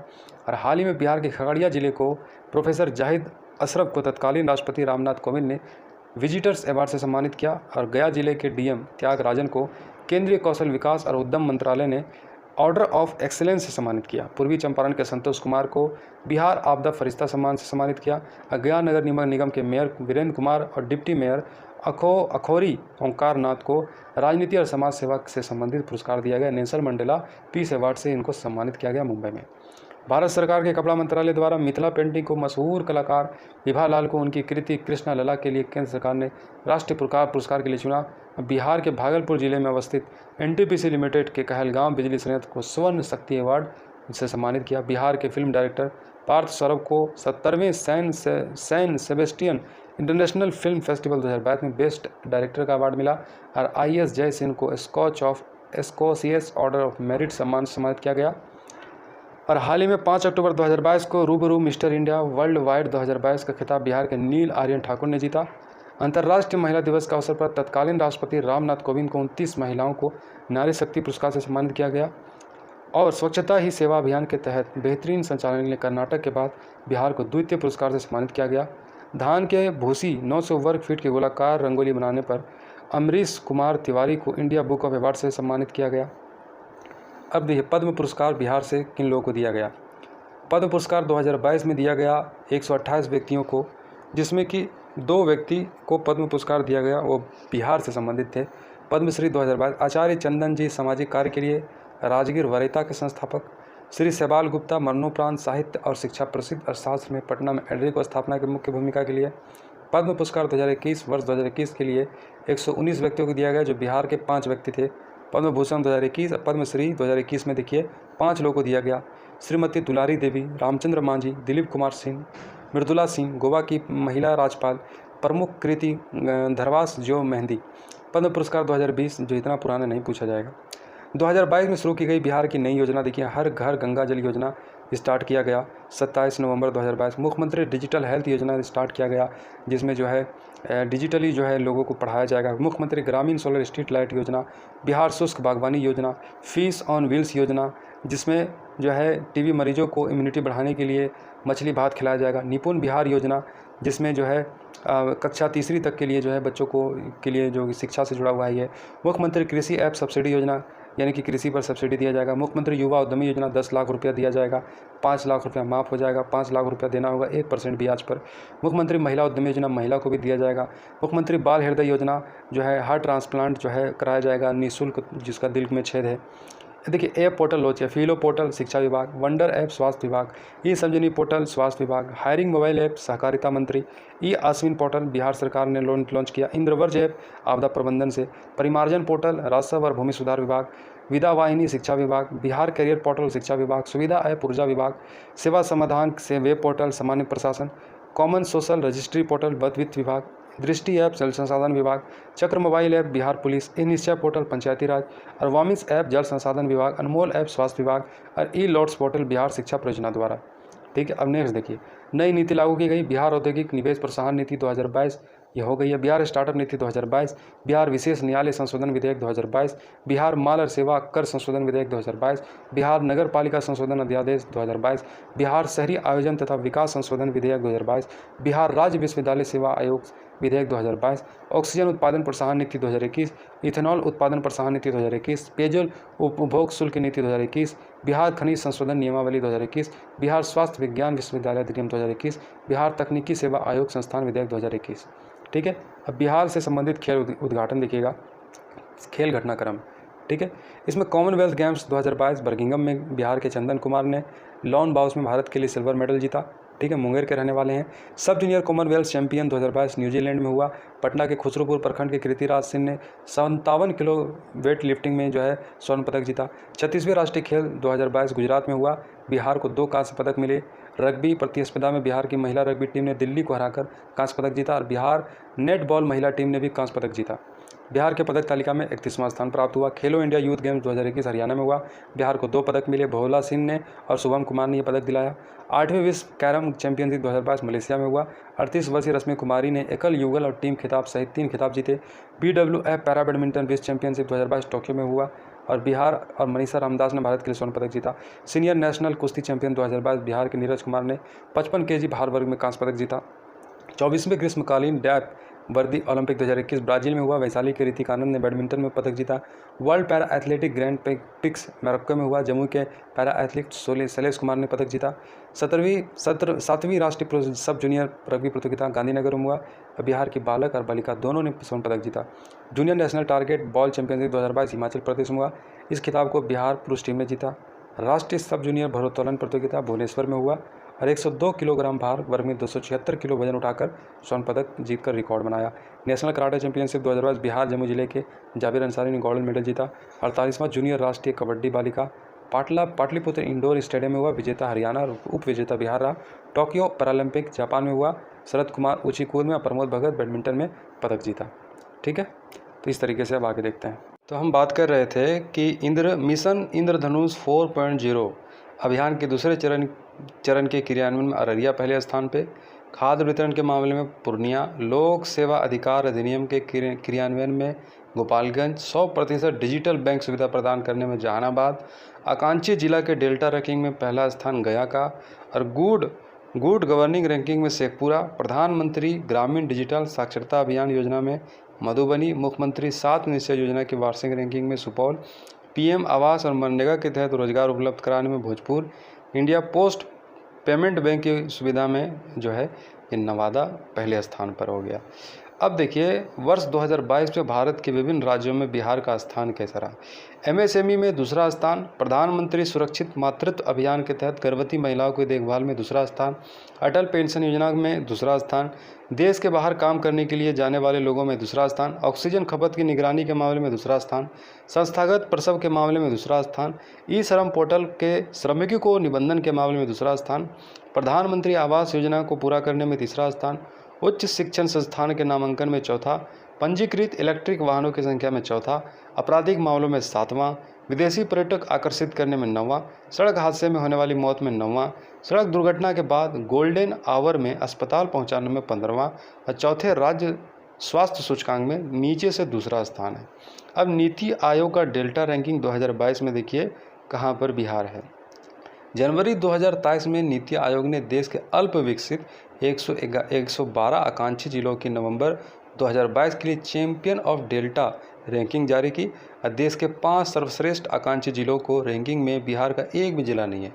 और हाल ही में बिहार के खगड़िया जिले को प्रोफेसर जाहिद अशरफ को तत्कालीन राष्ट्रपति रामनाथ कोविंद ने विजिटर्स अवार्ड से सम्मानित किया। और गया जिले के DM त्यागराजन को केंद्रीय कौशल विकास और उद्यम मंत्रालय ने ऑर्डर ऑफ एक्सीलेंस से सम्मानित किया। पूर्वी चंपारण के संतोष कुमार को बिहार आपदा फरिश्ता सम्मान से सम्मानित किया। गया नगर निगम के मेयर वीरेंद्र कुमार और डिप्टी मेयर अखौरी ओंकार नाथ को राजनीति और समाज सेवा से संबंधित पुरस्कार दिया गया। नेल्सन मंडेला पीस अवार्ड से इनको सम्मानित किया गया मुंबई में। भारत सरकार के कपड़ा मंत्रालय द्वारा मिथिला पेंटिंग को मशहूर कलाकार विभा लाल को उनकी कृति कृष्णा लला के लिए केंद्र सरकार ने राष्ट्रीय पुरस्कार के लिए चुना। बिहार के भागलपुर जिले में अवस्थित NTPC लिमिटेड के कहलगांव बिजली संयंत्र को स्वर्ण शक्ति अवार्ड से सम्मानित किया। बिहार के फिल्म डायरेक्टर पार्थ सौरभ को 70वें San Sebastian international film festival 2022 में बेस्ट डायरेक्टर का अवार्ड मिला। और IS जय सिंह को स्कॉच ऑफ एस्कोसियस ऑर्डर ऑफ मेरिट सम्मान से सम्मानित किया गया। और हाल ही में 5 अक्टूबर 2022 को रूबरू मिस्टर इंडिया वर्ल्ड वाइड 2022 का खिताब बिहार के नील आर्यन ठाकुर ने जीता। अंतर्राष्ट्रीय महिला दिवस का अवसर पर तत्कालीन राष्ट्रपति रामनाथ कोविंद को 29 महिलाओं को नारी शक्ति पुरस्कार से सम्मानित किया गया। और स्वच्छता ही सेवा अभियान के तहत बेहतरीन संचालन के लिए कर्नाटक के बाद बिहार को द्वितीय पुरस्कार से सम्मानित किया गया। धान के भूसी 900 वर्ग फीट की गोलाकार रंगोली बनाने पर अमरीश कुमार तिवारी को इंडिया बुक ऑफ अवार्ड से सम्मानित किया गया। अब देखिए पद्म पुरस्कार बिहार से किन लोगों को दिया गया। पद्म पुरस्कार 2022 में दिया गया 128 व्यक्तियों को, जिसमें कि 2 व्यक्ति को पद्म पुरस्कार दिया गया, वो बिहार से संबंधित थे। पद्मश्री 2022 आचार्य चंदन जी सामाजिक कार्य के लिए, राजगीर वरीयता के संस्थापक। श्री शैवाल गुप्ता मरणोपरांत साहित्य और शिक्षा प्रसिद्ध अर्थशास्त्र में पटना में एड्रिको स्थापना की मुख्य भूमिका के लिए। पद्म पुरस्कार 2021 वर्ष 2021 के लिए 119 व्यक्तियों को दिया गया, जो बिहार के 5 व्यक्ति थे। पद्म भूषण 2021, पद्मश्री 2021 में देखिए 5 लोगों को दिया गया। श्रीमती दुलारी देवी, रामचंद्र मांझी, दिलीप कुमार सिंह, मृदुला सिंह, गोवा की महिला राज्यपाल, प्रमुख कृति धरवास जो मेहंदी। पद्म पुरस्कार 2020 जो इतना पुराना नहीं पूछा जाएगा। 2022 में शुरू की गई बिहार की नई योजना देखिए, हर घर गंगा जल योजना स्टार्ट किया गया 27 नवंबर 2022। मुख्यमंत्री डिजिटल हेल्थ योजना स्टार्ट किया गया, जिसमें जो है डिजिटली जो है लोगों को पढ़ाया जाएगा। मुख्यमंत्री ग्रामीण सोलर स्ट्रीट लाइट योजना, बिहार शुष्क बागवानी योजना, फिश ऑन व्हील्स योजना, जिसमें जो है टीबी मरीजों को इम्यूनिटी बढ़ाने के लिए मछली भात खिलाया जाएगा। निपुण बिहार योजना, जिसमें जो है कक्षा तीसरी तक के लिए जो है बच्चों को के लिए जो शिक्षा से जुड़ा हुआ है ये। मुख्यमंत्री कृषि ऐप सब्सिडी योजना, यानी कि कृषि पर सब्सिडी दिया जाएगा। मुख्यमंत्री युवा उद्यमी योजना 10 लाख रुपया दिया जाएगा, 5 लाख रुपया माफ़ हो जाएगा, 5 लाख रुपया देना होगा 1% ब्याज पर। मुख्यमंत्री महिला उद्यमी योजना, महिला को भी दिया जाएगा। मुख्यमंत्री बाल हृदय योजना जो है हार्ट ट्रांसप्लांट जो है कराया जाएगा निःशुल्क, जिसका दिल में छेद है। देखिए ऐप पोर्टल लॉन्च है, फीलो पोर्टल शिक्षा विभाग, वंडर ऐप स्वास्थ्य विभाग, ई संजीवनी पोर्टल स्वास्थ्य विभाग, हायरिंग मोबाइल ऐप सहकारिता मंत्री, ई आश्विन पोर्टल बिहार सरकार ने लॉन्च किया, इंद्रवर्ज ऐप आपदा प्रबंधन से, परिमार्जन पोर्टल राजस्व और भूमि सुधार विभाग, विदा वाहिनी शिक्षा विभाग, बिहार करियर पोर्टल शिक्षा विभाग, सुविधा ऐप ऊर्जा विभाग, सेवा समाधान से वेब पोर्टल सामान्य प्रशासन, कॉमन सोशल रजिस्ट्री पोर्टल वित्त विभाग, दृष्टि ऐप जल संसाधन विभाग, चक्र मोबाइल ऐप बिहार पुलिस, ई निश्चय पोर्टल पंचायती राज, और वामिस ऐप जल संसाधन विभाग, अनमोल ऐप स्वास्थ्य विभाग और ई लॉट्स पोर्टल बिहार शिक्षा परियोजना द्वारा। ठीक है, अब नेक्स्ट देखिए, नई नीति लागू की गई, बिहार औद्योगिक निवेश प्रोत्साहन नीति 2022 ये हो गई है। बिहार स्टार्टअप नीति 2022, बिहार विशेष न्यायालय संशोधन विधेयक 2022, बिहार माल और सेवा कर संशोधन विधेयक 2022, बिहार नगर पालिका संशोधन अध्यादेश 2022, बिहार शहरी आयोजन तथा विकास संशोधन विधेयक 2022, बिहार राज्य विश्वविद्यालय सेवा आयोग विधेयक 2022, ऑक्सीजन उत्पादन प्रोत्साहन नीति 2021, इथेनॉल उत्पादन प्रोत्साहन नीति 2021, पेयजल उपभोग शुल्क नीति 2021, बिहार खनिज संशोधन नियमावली 2021, बिहार स्वास्थ्य विज्ञान विश्वविद्यालय अधिनियम 2021, बिहार तकनीकी सेवा आयोग संस्थान विधेयक 2021। ठीक है, अब बिहार से संबंधित खेल उद्घाटन देखिएगा, खेल घटनाक्रम। ठीक है, इसमें कॉमनवेल्थ गेम्स 2022 बर्मिंघम में बिहार के चंदन कुमार ने लॉन बाउस में भारत के लिए सिल्वर मेडल जीता। ठीक है, मुंगेर के रहने वाले हैं। सब जूनियर कॉमनवेल्थ चैंपियन 2022 न्यूजीलैंड में हुआ। पटना के खुसरूपुर प्रखंड के कृतिराज सिंह ने 57 किलो वेट लिफ्टिंग में जो है स्वर्ण पदक जीता। 36वें राष्ट्रीय खेल 2022 गुजरात में हुआ। बिहार को 2 कांस्य पदक मिले। रग्बी प्रतिस्पर्धा में बिहार की महिला रग्बी टीम ने दिल्ली को हराकर कांस्य पदक जीता और बिहार नेटबॉल महिला टीम ने भी कांस्य पदक जीता। बिहार के पदक तालिका में 31वां स्थान प्राप्त हुआ। खेलो इंडिया यूथ गेम्स 2021 हरियाणा में हुआ। बिहार को 2 पदक मिले। भोला सिंह ने और शुभम कुमार ने यह पदक दिलाया। 8वें विश्व कैरम चैंपियनशिप 2022 मलेशिया में हुआ। 38 वर्षीय रश्मि कुमारी ने एकल, युगल और टीम खिताब सहित 3 खिताब जीते। BWF पैरा बैडमिंटन विश्व चैंपियनशिप 2022 टोक्यो में हुआ और बिहार और मनीषा रामदास ने भारत के लिए स्वर्ण पदक जीता। सीनियर नेशनल कुश्ती चैंपियन 2022 बिहार के नीरज कुमार ने 55 kg भार वर्ग में कांस्य पदक जीता। 24वें ग्रीष्मकालीन डैप वर्दी ओलंपिक 2021 ब्राजील में हुआ। वैशाली के ऋतिक आनंद ने बैडमिंटन में पदक जीता। World para athletic grand prix Morocco में हुआ। जम्मू के पैरा एथलीट शैलेश कुमार ने पदक जीता। 7वीं राष्ट्रीय सब जूनियर रग्बी प्रतियोगिता गांधीनगर में हुआ। बिहार की बालक और बालिका दोनों ने स्वर्ण पदक जीता। Junior national target ball championship 2022 Himachal Pradesh में हुआ। इस खिताब को बिहार पुरुष टीम ने जीता। राष्ट्रीय सब जूनियर भारोत्तोलन प्रतियोगिता भुवनेश्वर में हुआ और 102 किलोग्राम भार वर्ग में 276 किलो वजन उठाकर स्वर्ण पदक जीतकर रिकॉर्ड बनाया। National karate championship 2022 Bihar Jammu जिले के जाबिर अंसारी ने गोल्ड मेडल जीता। 48वां जूनियर राष्ट्रीय कबड्डी बालिका पाटलिपुत्र इंडोर स्टेडियम में हुआ। विजेता हरियाणा और उप विजेता बिहार रहा। टोक्यो पैरालंपिक जापान में हुआ। शरद कुमार ऊंची कूद में और प्रमोद भगत बैडमिंटन में पदक जीता। ठीक है, तो इस तरीके से अब आगे देखते हैं। तो हम बात कर रहे थे कि मिशन इंद्रधनुष 4.0 अभियान के दूसरे चरण के क्रियान्वयन में अररिया पहले स्थान पे। खाद्य वितरण के मामले में पूर्णिया। लोक सेवा अधिकार अधिनियम के क्रियान्वयन में गोपालगंज। 100% डिजिटल बैंक सुविधा प्रदान करने में जहानाबाद। आकांक्षी जिला के डेल्टा रैंकिंग में पहला स्थान गया का। और गुड गवर्निंग रैंकिंग में शेखपुरा। प्रधानमंत्री ग्रामीण डिजिटल साक्षरता अभियान योजना में मधुबनी। मुख्यमंत्री 7 निश्चय योजना की वार्षिक रैंकिंग में सुपौल। PM आवास और मनरेगा के तहत रोजगार उपलब्ध कराने में Bhojpur. India post payment bank की सुविधा में जो है ये नवादा पहले स्थान पर हो गया। अब देखिए वर्ष 2022 में भारत के विभिन्न राज्यों में बिहार का स्थान कैसा रहा। एमएसएमई में दूसरा स्थान, प्रधानमंत्री सुरक्षित मातृत्व अभियान के तहत गर्भवती महिलाओं की देखभाल में दूसरा स्थान, अटल पेंशन योजना में दूसरा स्थान, देश के बाहर काम करने के लिए जाने वाले लोगों में दूसरा स्थान, ऑक्सीजन खपत की निगरानी के मामले में दूसरा स्थान, संस्थागत प्रसव के मामले में दूसरा स्थान, ई श्रम पोर्टल के श्रमिकों को निबंधन के मामले में दूसरा स्थान, प्रधानमंत्री आवास योजना को पूरा करने में तीसरा स्थान, उच्च शिक्षण संस्थान के नामांकन में चौथा, पंजीकृत इलेक्ट्रिक वाहनों की संख्या में चौथा, आपराधिक मामलों में सातवां, विदेशी पर्यटक आकर्षित करने में नौवां, सड़क हादसे में होने वाली मौत में नौवां, सड़क दुर्घटना के बाद गोल्डन आवर में अस्पताल पहुंचाने में 15वां और चौथे राज्य स्वास्थ्य सूचकांक में नीचे से दूसरा स्थान है। अब नीति आयोग का डेल्टा रैंकिंग 2022 में देखिए कहाँ पर बिहार है। जनवरी 2023 में नीति आयोग ने देश के अल्प विकसित 112 आकांक्षी जिलों की नवंबर 2022 के लिए चैंपियन ऑफ डेल्टा रैंकिंग जारी की और देश के 5 सर्वश्रेष्ठ आकांक्षी जिलों को रैंकिंग में बिहार का एक भी जिला नहीं है।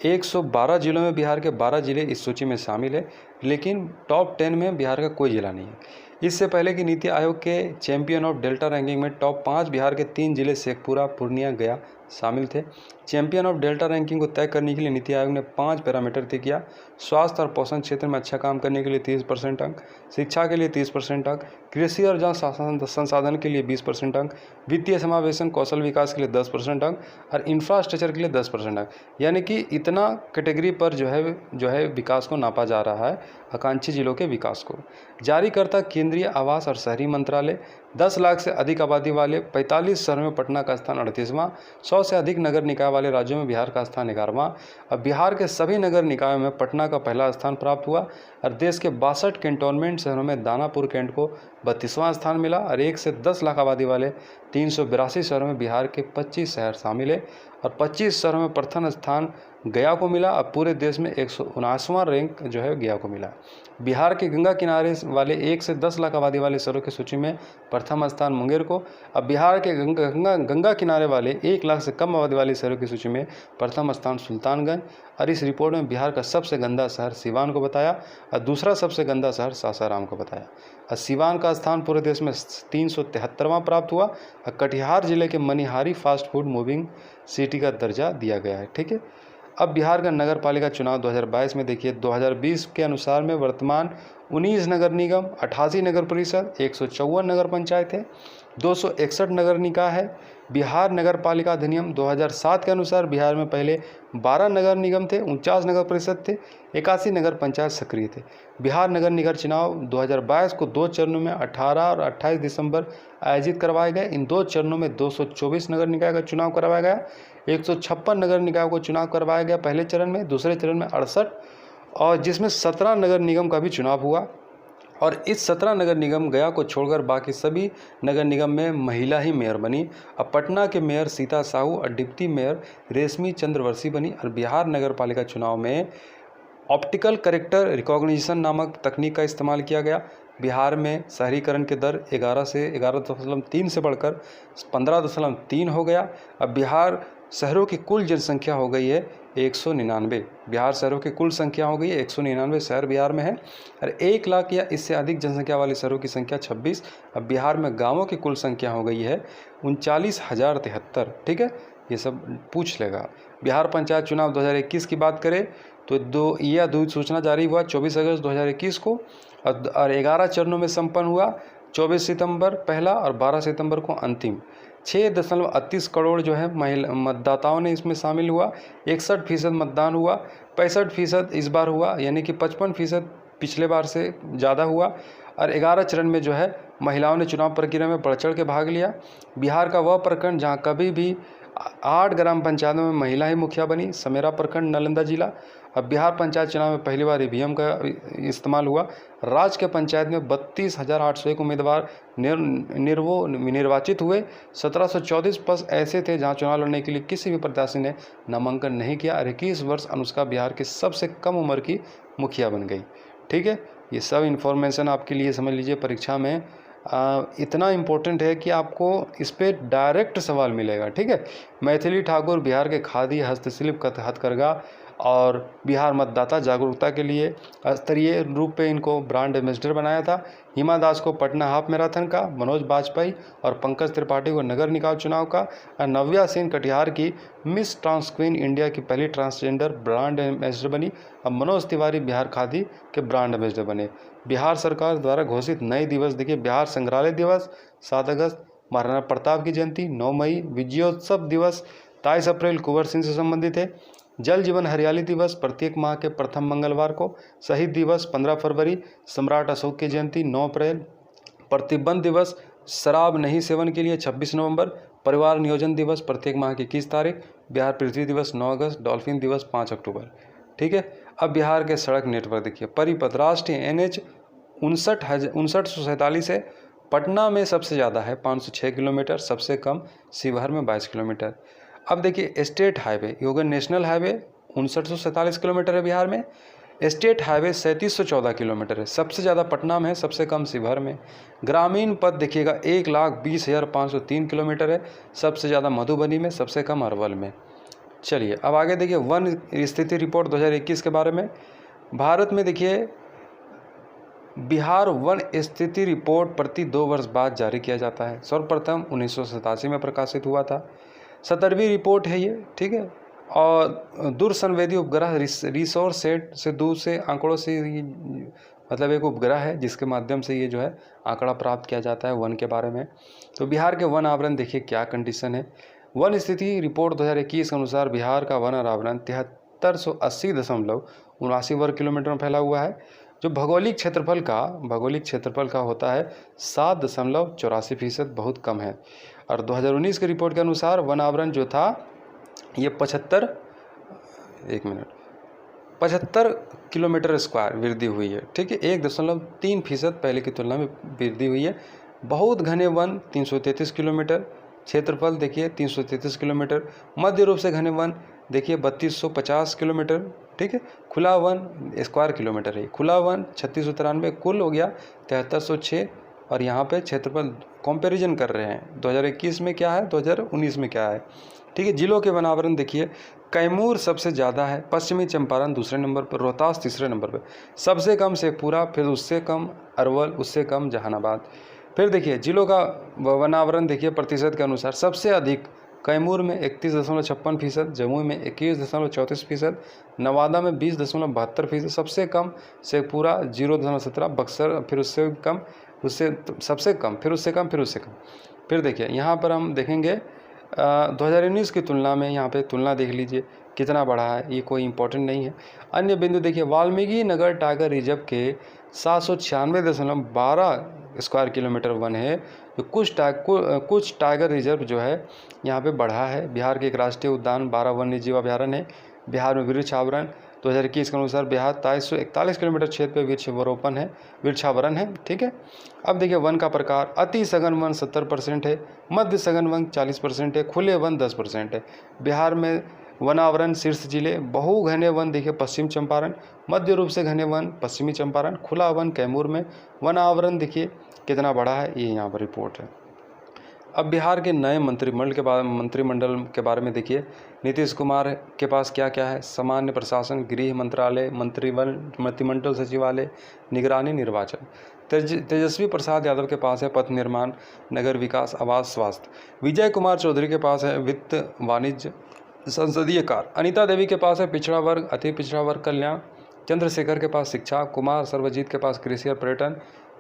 112 जिलों में बिहार के 12 जिले इस सूची में शामिल है, लेकिन टॉप 10 में बिहार का कोई जिला नहीं है। इससे पहले कि नीति आयोग के चैंपियन ऑफ डेल्टा रैंकिंग में टॉप 5 बिहार के 3 जिले शेखपुरा, पूर्णिया, गया शामिल थे। चैंपियन ऑफ डेल्टा रैंकिंग को तय करने के लिए नीति आयोग ने 5 पैरामीटर तय किया। स्वास्थ्य और पोषण क्षेत्र में अच्छा काम करने के लिए 30% अंक, शिक्षा के लिए 30% अंक, कृषि और जल संसाधन के लिए 20% अंक, वित्तीय समावेशन कौशल विकास के लिए 10% अंक और इंफ्रास्ट्रक्चर के लिए 10% अंक। यानी कि इतना कैटेगरी पर जो है विकास को नापा जा रहा है, आकांक्षी जिलों के विकास को। जारीकर्ता केंद्रीय आवास और शहरी मंत्रालय। 10 लाख से अधिक आबादी वाले 45 शहरों में पटना का स्थान 38वां, 100 से अधिक नगर निकाय वाले राज्यों में बिहार का स्थान 11वां। अब बिहार के सभी नगर निकायों में पटना का पहला स्थान प्राप्त हुआ और देश के 62 कैंटोनमेंट शहरों में दानापुर कैंट को 32वां स्थान मिला और 1 से 10 लाख आबादी वाले 382 शहरों में बिहार के 25 शहर शामिल है और 25 शहरों में प्रथम स्थान गया को मिला। अब पूरे देश में 179वां रैंक जो है गया को मिला। बिहार के गंगा किनारे वाले 1 से 10 लाख आबादी वाले शहरों की सूची में प्रथम स्थान मुंगेर को। अब बिहार के गंगा किनारे वाले 1 लाख से कम आबादी वाले शहरों की सूची में प्रथम स्थान सुल्तानगंज। और इस रिपोर्ट में बिहार का सबसे गंदा शहर सिवान को बताया और दूसरा सबसे गंदा शहर सासाराम को बताया। और सिवान का स्थान पूरे देश में 373वां प्राप्त हुआ और कटिहार जिले के Manihari fast food moving city का दर्जा दिया गया है। ठीक है। अब बिहार का नगर पालिका चुनाव 2022 में देखिए 2020 के अनुसार में वर्तमान 19 नगर निगम, 88 नगर परिषद, 154 नगर पंचायत है, 261 नगर निकाय है। बिहार नगर पालिका अधिनियम 2007 के अनुसार बिहार में पहले 12 नगर निगम थे, 49 नगर परिषद थे, 81 नगर पंचायत सक्रिय थे। बिहार नगर निगम चुनाव 2022 को 2 चरणों में 18 और 28 दिसंबर आयोजित करवाए गए। इन 2 चरणों में 224 नगर निकाय का चुनाव करवाया गया। 156 नगर निकायों को चुनाव करवाया गया पहले चरण में, दूसरे चरण में 68 और जिसमें 17 नगर निगम का भी चुनाव हुआ। और इस 17 नगर निगम गया को छोड़कर बाकी सभी नगर निगम में महिला ही मेयर बनी। अब पटना के मेयर सीता साहू और डिप्टी मेयर रेशमी चंद्रवंशी बनी। और बिहार नगर पालिका चुनाव में ऑप्टिकल कैरेक्टर रिकॉग्निशन नामक तकनीक का इस्तेमाल किया गया। बिहार में शहरीकरण के दर 11.3 से बढ़कर 15.3 हो गया। अब बिहार शहरों की कुल जनसंख्या हो गई है 199। बिहार शहरों की कुल संख्या हो गई है 199 शहर बिहार में है और 1 लाख या इससे अधिक जनसंख्या वाले शहरों की संख्या 26। अब बिहार में गांवों की कुल संख्या हो गई है 39,073। ठीक है, ये सब पूछ लेगा। बिहार पंचायत चुनाव 2021 की बात करें तो यह अधिसूचना जारी हुआ 24 अगस्त 2021 को और 11 चरणों में संपन्न हुआ। 24 सितंबर पहला और 12 सितंबर को अंतिम। 6.38 करोड़ जो है महिला मतदाताओं ने इसमें शामिल हुआ। 61% मतदान हुआ, 65% इस बार हुआ, यानी कि 55% पिछले बार से ज़्यादा हुआ। और 11 चरण में जो है महिलाओं ने चुनाव प्रक्रिया में बढ़ चढ़ के भाग लिया। बिहार का वह प्रखंड जहां कभी भी 8 ग्राम पंचायतों में महिला ही मुखिया बनी, समेरा प्रखंड, नालंदा जिला। अब बिहार पंचायत चुनाव में पहली बार ईवीएम का इस्तेमाल हुआ। राज्य के पंचायत में 32,801 उम्मीदवार निर्वाचित हुए। 1734 पद ऐसे थे जहां चुनाव लड़ने के लिए किसी भी प्रत्याशी ने नामांकन नहीं किया। 21 वर्ष अनुष्का बिहार की सबसे कम उम्र की मुखिया बन गई। ठीक है, ये सब इन्फॉर्मेशन आपके लिए समझ लीजिए परीक्षा में इतना इम्पोर्टेंट है कि आपको इस पर डायरेक्ट सवाल मिलेगा। ठीक है, मैथिली ठाकुर बिहार के खादी, हस्तशिल्प, हथकरघा और बिहार मतदाता जागरूकता के लिए स्तरीय रूप पे इनको ब्रांड एम्बेसडर बनाया था। हिमा दास को पटना हाफ मैराथन का, मनोज बाजपेयी और पंकज त्रिपाठी को नगर निकाय चुनाव का, और नव्या सिंह कटिहार की मिस ट्रांस क्वीन इंडिया की पहली ट्रांसजेंडर ब्रांड एम्बेसडर बनी। अब मनोज तिवारी बिहार खादी के ब्रांड एम्बेसडर बने। बिहार सरकार द्वारा घोषित नए दिवस देखिए, बिहार संग्रहालय दिवस 7 अगस्त, महाराणा प्रताप की जयंती 9 मई, विजयोत्सव दिवस 23 अप्रैल कुंवर सिंह से संबंधित है। जल जीवन हरियाली दिवस प्रत्येक माह के प्रथम मंगलवार को। शहीद दिवस 15 फरवरी, सम्राट अशोक की जयंती 9 अप्रैल। प्रतिबंध दिवस शराब नहीं सेवन के लिए 26 नवंबर। परिवार नियोजन दिवस प्रत्येक माह की 21 तारीख। बिहार पृथ्वी दिवस 9 अगस्त, डॉल्फिन दिवस 5 अक्टूबर। ठीक है। अब बिहार के सड़क नेटवर्क देखिए, परिपथ राष्ट्रीय NH 5947 है। पटना में सबसे ज़्यादा है 506 किलोमीटर, सबसे कम शिवहर में 22 किलोमीटर। अब देखिए state highway, yoga national highway 5947 kilometre है बिहार में। स्टेट हाईवे 3714 किलोमीटर है, सबसे ज़्यादा पटना में है, सबसे कम शिवहर में। ग्रामीण पथ देखिएगा 1,20,503 किलोमीटर है, सबसे ज़्यादा मधुबनी में, सबसे कम अरवल में। चलिए अब आगे देखिए वन स्थिति रिपोर्ट 2021 के बारे में। भारत में देखिए बिहार वन स्थिति रिपोर्ट प्रति 2 वर्ष बाद जारी किया जाता है। सर्वप्रथम 1987 में प्रकाशित हुआ था। 17वीं रिपोर्ट है ये, ठीक है। और दूरसंवेदी उपग्रह रिसोर्स सेट से दूर से आंकड़ों से मतलब एक उपग्रह है जिसके माध्यम से ये जो है आंकड़ा प्राप्त किया जाता है वन के बारे में। तो बिहार के वन आवरण देखिए क्या कंडीशन है। वन स्थिति रिपोर्ट 2021 के अनुसार बिहार का वन आवरण 7380.79 वर्ग किलोमीटर में फैला हुआ है। जो भौगोलिक क्षेत्रफल का होता है 7.84%, बहुत कम है। और 2019 की रिपोर्ट के अनुसार वन आवरण जो था ये 75 किलोमीटर स्क्वायर वृद्धि हुई है, ठीक है। 1.3% पहले की तुलना में वृद्धि हुई है। बहुत घने वन 333 किलोमीटर, क्षेत्रफल देखिए 333 किलोमीटर। मध्य रूप से घने वन देखिए 3250 किलोमीटर, ठीक है। खुला वन स्क्वायर किलोमीटर है। खुला वन 3693, कुल हो गया 7306। और यहाँ पे क्षेत्रफल कंपैरिजन कर रहे हैं 2021 में क्या है, 2019 में क्या है, ठीक है। जिलों के वनावरण देखिए, कैमूर सबसे ज़्यादा है, पश्चिमी चंपारण दूसरे नंबर पर, रोहतास तीसरे नंबर पर, सबसे कम शेखपुरा, फिर उससे कम अरवल, उससे कम जहानाबाद। फिर देखिए जिलों का वनावरण देखिए प्रतिशत के अनुसार, सबसे अधिक कैमूर में 31.56%, जमुई में 21.34%, नवादा में 20.72%, सबसे कम शेखपुरा 0.17, बक्सर फिर उससे कम, उससे सबसे कम, फिर उससे कम, फिर उससे कम। फिर देखिए यहाँ पर हम देखेंगे 2019 की तुलना में, यहाँ पे तुलना देख लीजिए कितना बढ़ा है, ये कोई इम्पोर्टेंट नहीं है। अन्य बिंदु देखिए, वाल्मीकि नगर टाइगर रिजर्व के 796.12 स्क्वायर किलोमीटर वन है। तो कुछ टाइगर रिजर्व जो है यहाँ पे बढ़ा है। बिहार के एक राष्ट्रीय उद्यान 12 वन्य जीव अभ्यारण्य है। बिहार में वृक्षावरण 2021 के अनुसार बिहार 2341 किलोमीटर क्षेत्र पे वृक्षावरण है, ठीक है। अब देखिए वन का प्रकार, अति सघन वन 70% है, मध्य सघन वन 40% है, खुले वन 10% है। बिहार में वनावरण शीर्ष जिले, बहु घने वन देखिए पश्चिम चंपारण, मध्य रूप से घने वन पश्चिमी चंपारण, खुला वन कैमूर में। वनावरण देखिए कितना बड़ा है, ये यहाँ पर रिपोर्ट है। अब बिहार के नए मंत्रिमंडल के बारे में देखिए, नीतीश कुमार के पास क्या क्या है, सामान्य प्रशासन, गृह मंत्रालय, मंत्रिमंडल सचिवालय, निगरानी, निर्वाचन। तेजस्वी प्रसाद यादव के पास है पथ निर्माण, नगर विकास, आवास, स्वास्थ्य। विजय कुमार चौधरी के पास है वित्त, वाणिज्य, संसदीय कार्य। अनीता देवी के पास है पिछड़ा वर्ग, अति पिछड़ा वर्ग कल्याण। चंद्रशेखर के पास शिक्षा, कुमार सर्वजीत के पास कृषि और पर्यटन,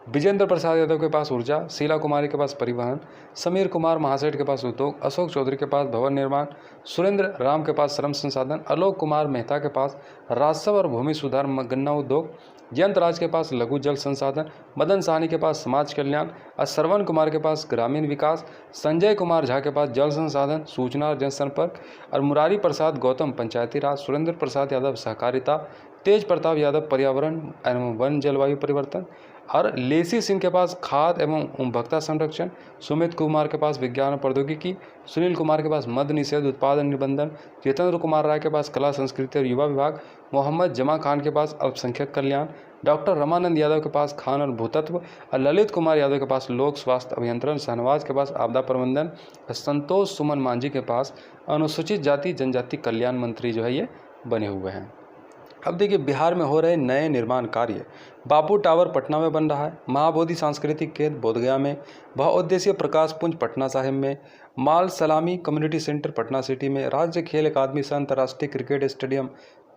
विजेंद्र प्रसाद यादव के पास ऊर्जा, शीला कुमारी के पास परिवहन, समीर कुमार महासेठ के पास उद्योग, अशोक चौधरी के पास भवन निर्माण, सुरेंद्र राम के पास श्रम संसाधन, आलोक कुमार मेहता के पास राजस्व और भूमि सुधार गन्ना उद्योग, जयंत राज के पास लघु जल संसाधन, मदन साहनी के पास समाज कल्याण, श्रवण कुमार के पास ग्रामीण विकास, संजय कुमार झा के पास जल संसाधन, सूचना और जनसंपर्क, और मुरारी प्रसाद गौतम पंचायती राज, सुरेंद्र प्रसाद यादव सहकारिता, तेज प्रताप यादव पर्यावरण एवं वन जलवायु परिवर्तन, और लेसी सिंह के पास खाद्य एवं उपभोक्ता संरक्षण, सुमित कुमार के पास विज्ञान और प्रौद्योगिकी, सुनील कुमार के पास मद्य निषेध उत्पादन निबंधन, जितेंद्र कुमार राय के पास कला संस्कृति और युवा विभाग, मोहम्मद जमा खान के पास अल्पसंख्यक कल्याण, डॉक्टर रमानंद यादव के पास खान और भूतत्व, और ललित कुमार यादव के पास लोक स्वास्थ्य अभियंत्रण, शहनवाज के पास आपदा प्रबंधन, संतोष सुमन मांझी के पास अनुसूचित जाति जनजाति कल्याण मंत्री जो है ये बने हुए हैं। अब देखिए बिहार में हो रहे नए निर्माण कार्य। बापू टावर पटना में बन रहा है, महाबोधि सांस्कृतिक केंद्र बोधगया में, बहुउद्देशीय प्रकाश पुंज पटना साहिब में, माल सलामी कम्युनिटी सेंटर पटना सिटी में, राज्य खेल अकादमी सह अंतर्राष्ट्रीय क्रिकेट स्टेडियम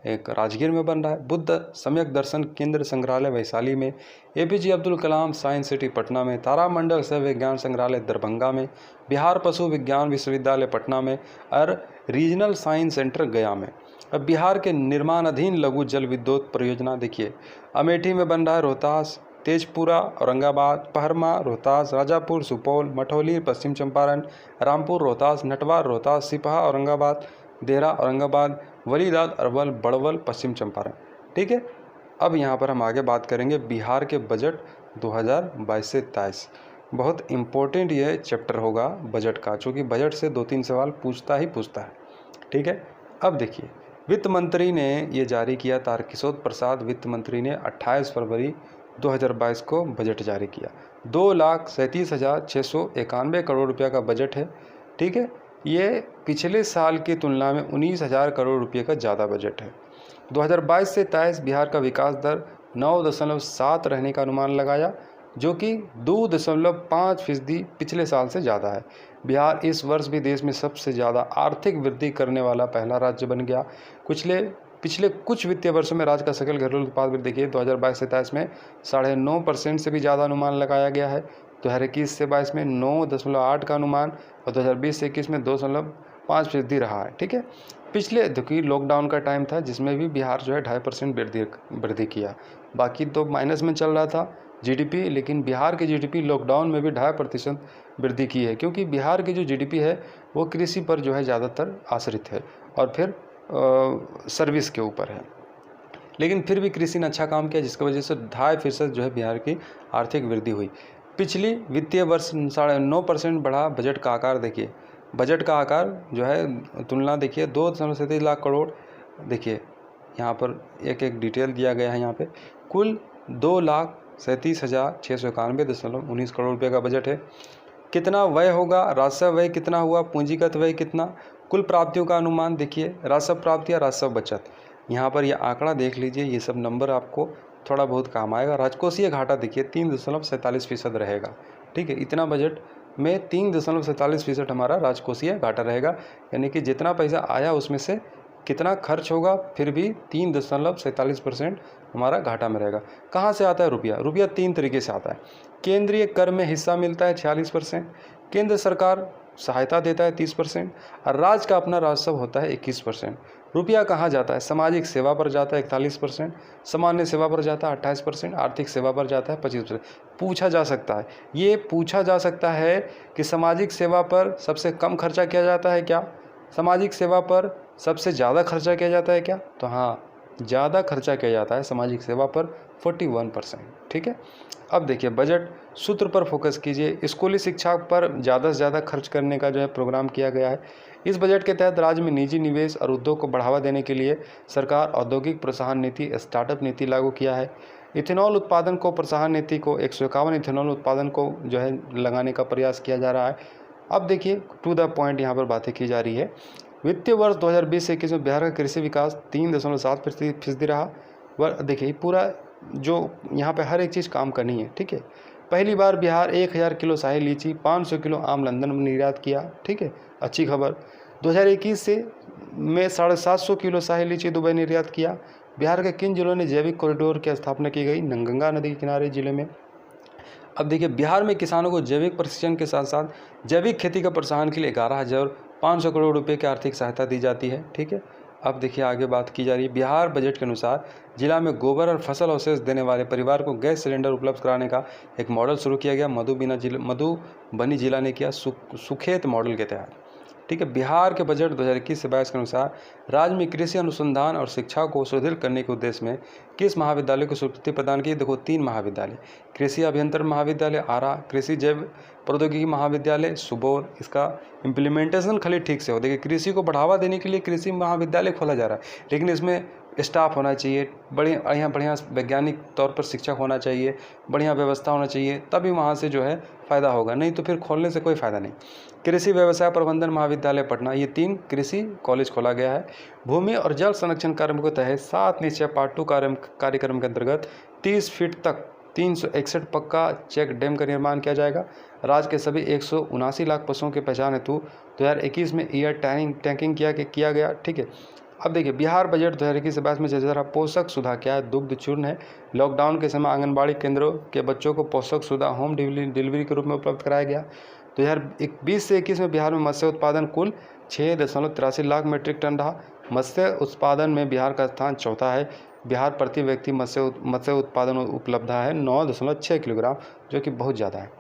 एक राजगीर में बन रहा है, बुद्ध सम्यक दर्शन केंद्र संग्रहालय वैशाली में, APJ Abdul Kalam science city Patna में, तारामंडल सह विज्ञान संग्रहालय दरभंगा में, बिहार पशु विज्ञान विश्वविद्यालय पटना में और रीजनल साइंस सेंटर गया में। अब बिहार के निर्माणाधीन लघु जल विद्युत परियोजना देखिए, अमेठी में बन रहा है, रोहतास, तेजपुरा औरंगाबाद, पहरमा रोहतास, राजापुर सुपौल, मठौली पश्चिम चंपारण, रामपुर रोहतास, नटवार रोहतास, सिपहा औरंगाबाद, देहरा औरंगाबाद, वलीदाद अरवल, बड़वल पश्चिम चंपारण। ठीक है, अब यहाँ पर हम आगे बात करेंगे बिहार के बजट 2022 से 23। बहुत इम्पोर्टेंट ये चैप्टर होगा बजट का, चूँकि बजट से 2-3 सवाल पूछता है। ठीक है, अब देखिए वित्त मंत्री ने ये जारी किया, तारकिशोर प्रसाद वित्त मंत्री ने 28 फरवरी 2022 को बजट जारी किया। 2,37,691 करोड़ रुपया का बजट है। ठीक है, ये पिछले साल की तुलना में 19,000 करोड़ रुपये का ज़्यादा बजट है। 2022 से 23 बिहार का विकास दर 9.7 रहने का अनुमान लगाया, जो कि 2.5% पिछले साल से ज़्यादा है। बिहार इस वर्ष भी देश में सबसे ज़्यादा आर्थिक वृद्धि करने वाला पहला राज्य बन गया। पिछले कुछ वित्तीय वर्षों में राज्य का सकल घरेलू उत्पाद वृद्धि देखिए 2022 से 23 में 9.5% से भी ज़्यादा अनुमान लगाया गया है। 2021 से 22 में 9.8 का अनुमान और 2020 से 21 में 2.5% रहा है। ठीक है, पिछले देखिए लॉकडाउन का टाइम था जिसमें भी बिहार जो है 2.5% वृद्धि किया, बाकी तो माइनस में चल रहा था जीडीपी, लेकिन बिहार की जीडीपी लॉकडाउन में भी 2.5% वृद्धि की है, क्योंकि बिहार की जो जीडीपी है वो कृषि पर जो है ज़्यादातर आश्रित है और फिर सर्विस के ऊपर है। लेकिन फिर भी कृषि ने अच्छा काम किया, जिसकी वजह से 2.5% जो है बिहार की आर्थिक वृद्धि हुई। पिछली वित्तीय वर्ष 9.5% बढ़ा बजट का आकार। देखिए बजट का आकार जो है तुलना देखिए 2.37 लाख करोड़। देखिए यहाँ पर एक डिटेल दिया गया है। यहाँ पे कुल 2,37,691.19 करोड़ रुपये का बजट है। कितना व्यय होगा, राजस्व व्यय कितना हुआ, पूंजीगत व्यय कितना, कुल प्राप्तियों का अनुमान देखिए, राजस्व प्राप्ति या राजस्व बचत। यहाँ पर यह आंकड़ा देख लीजिए, ये सब नंबर आपको थोड़ा बहुत काम आएगा। राजकोषीय घाटा देखिए 3.47% रहेगा। ठीक है, इतना बजट में 3.47% हमारा राजकोषीय घाटा रहेगा, यानी कि जितना पैसा आया उसमें से कितना खर्च होगा, फिर भी 3.47% हमारा घाटा में रहेगा। कहाँ से आता है रुपया 3 तरीके से आता है। केंद्रीय कर में हिस्सा मिलता है 46%, केंद्र सरकार सहायता देता है 30% और राज्य का अपना राजस्व होता है 21%। रुपया कहाँ जाता है, सामाजिक सेवा पर जाता है 41%, सामान्य सेवा पर जाता है 28%, आर्थिक सेवा पर जाता है 25%। पूछा जा सकता है कि सामाजिक सेवा पर सबसे कम खर्चा किया जाता है क्या, सामाजिक सेवा पर सबसे ज़्यादा खर्चा किया जाता है क्या, तो हाँ ज़्यादा खर्चा किया जाता है सामाजिक सेवा पर 41%। ठीक है, अब देखिए बजट सूत्र पर फोकस कीजिए। स्कूली शिक्षा पर ज़्यादा से ज़्यादा खर्च करने का जो है प्रोग्राम किया गया है। इस बजट के तहत राज्य में निजी निवेश और उद्योग को बढ़ावा देने के लिए सरकार औद्योगिक प्रोत्साहन नीति, स्टार्टअप नीति लागू किया है। इथेनॉल उत्पादन को प्रोत्साहन नीति को 151 इथेनॉल उत्पादन को जो है लगाने का प्रयास किया जा रहा है। अब देखिए टू द पॉइंट यहाँ पर बातें की जा रही है। वित्तीय वर्ष 2020 से 21 में बिहार का कृषि विकास 3.7% रहा। वह देखिए पूरा जो यहाँ पे हर एक चीज़ काम करनी है। ठीक है, पहली बार बिहार 1000 किलो शाही लीची, 500 किलो आम लंदन में निर्यात किया। ठीक है, अच्छी खबर। 2021 से में 750 किलो शाही लीची दुबई निर्यात किया। बिहार के किन जिलों ने जैविक कॉरिडोर की स्थापना की गई, गंगा नदी के किनारे जिले में। अब देखिए बिहार में किसानों को जैविक प्रशिक्षण के साथ साथ जैविक खेती का प्रोत्साहन के लिए 11,500 करोड़ रुपए की आर्थिक सहायता दी जाती है। ठीक है, अब देखिए आगे बात की जा रही है। बिहार बजट के अनुसार जिला में गोबर और फसल अवशेष देने वाले परिवार को गैस सिलेंडर उपलब्ध कराने का एक मॉडल शुरू किया गया। मधुबनी जिला ने किया सुखेत मॉडल के तहत। ठीक है, बिहार के बजट 2021 से 22 के अनुसार राज्य में कृषि अनुसंधान और शिक्षा को सुदृढ़ करने के उद्देश्य में किस महाविद्यालय को स्वीकृति प्रदान की। देखो 3 महाविद्यालय, कृषि अभियंत्रण महाविद्यालय आरा, कृषि जैव प्रौद्योगिकी महाविद्यालय सुबौर। इसका इम्प्लीमेंटेशन खाली ठीक से हो। देखिए कृषि को बढ़ावा देने के लिए कृषि महाविद्यालय खोला जा रहा है, लेकिन इसमें स्टाफ होना चाहिए, बढ़िया बढ़िया वैज्ञानिक तौर पर शिक्षक होना चाहिए, बढ़िया व्यवस्था होना चाहिए, तभी वहाँ से जो है फ़ायदा होगा, नहीं तो फिर खोलने से कोई फ़ायदा नहीं। कृषि व्यवसाय प्रबंधन महाविद्यालय पटना, ये 3 कृषि कॉलेज खोला गया है। भूमि और जल संरक्षण कार्यक्रम के तहत 7 निश्चय पार्ट 2 कार्यक्रम के अंतर्गत 30 फीट तक 361 पक्का चेक डैम का निर्माण किया जाएगा। राज्य के सभी 179 लाख पशुओं की पहचान हेतु 2021 में ईयर टैंकिंग किया गया। ठीक है, अब देखिए बिहार बजट 2021 से 22 में जरा पोषक सुधा क्या है, दुग्ध चूर्ण है। लॉकडाउन के समय आंगनबाड़ी केंद्रों के बच्चों को पोषक सुधा होम डिलीवरी के रूप में उपलब्ध कराया गया। 2020 से 21 में बिहार में मत्स्य उत्पादन कुल 6.83 लाख मीट्रिक टन रहा। मत्स्य उत्पादन में बिहार का स्थान चौथा है। बिहार प्रति व्यक्ति मत्स्य उत्पादन उपलब्ध है 9.6 किलोग्राम, जो कि बहुत ज़्यादा है।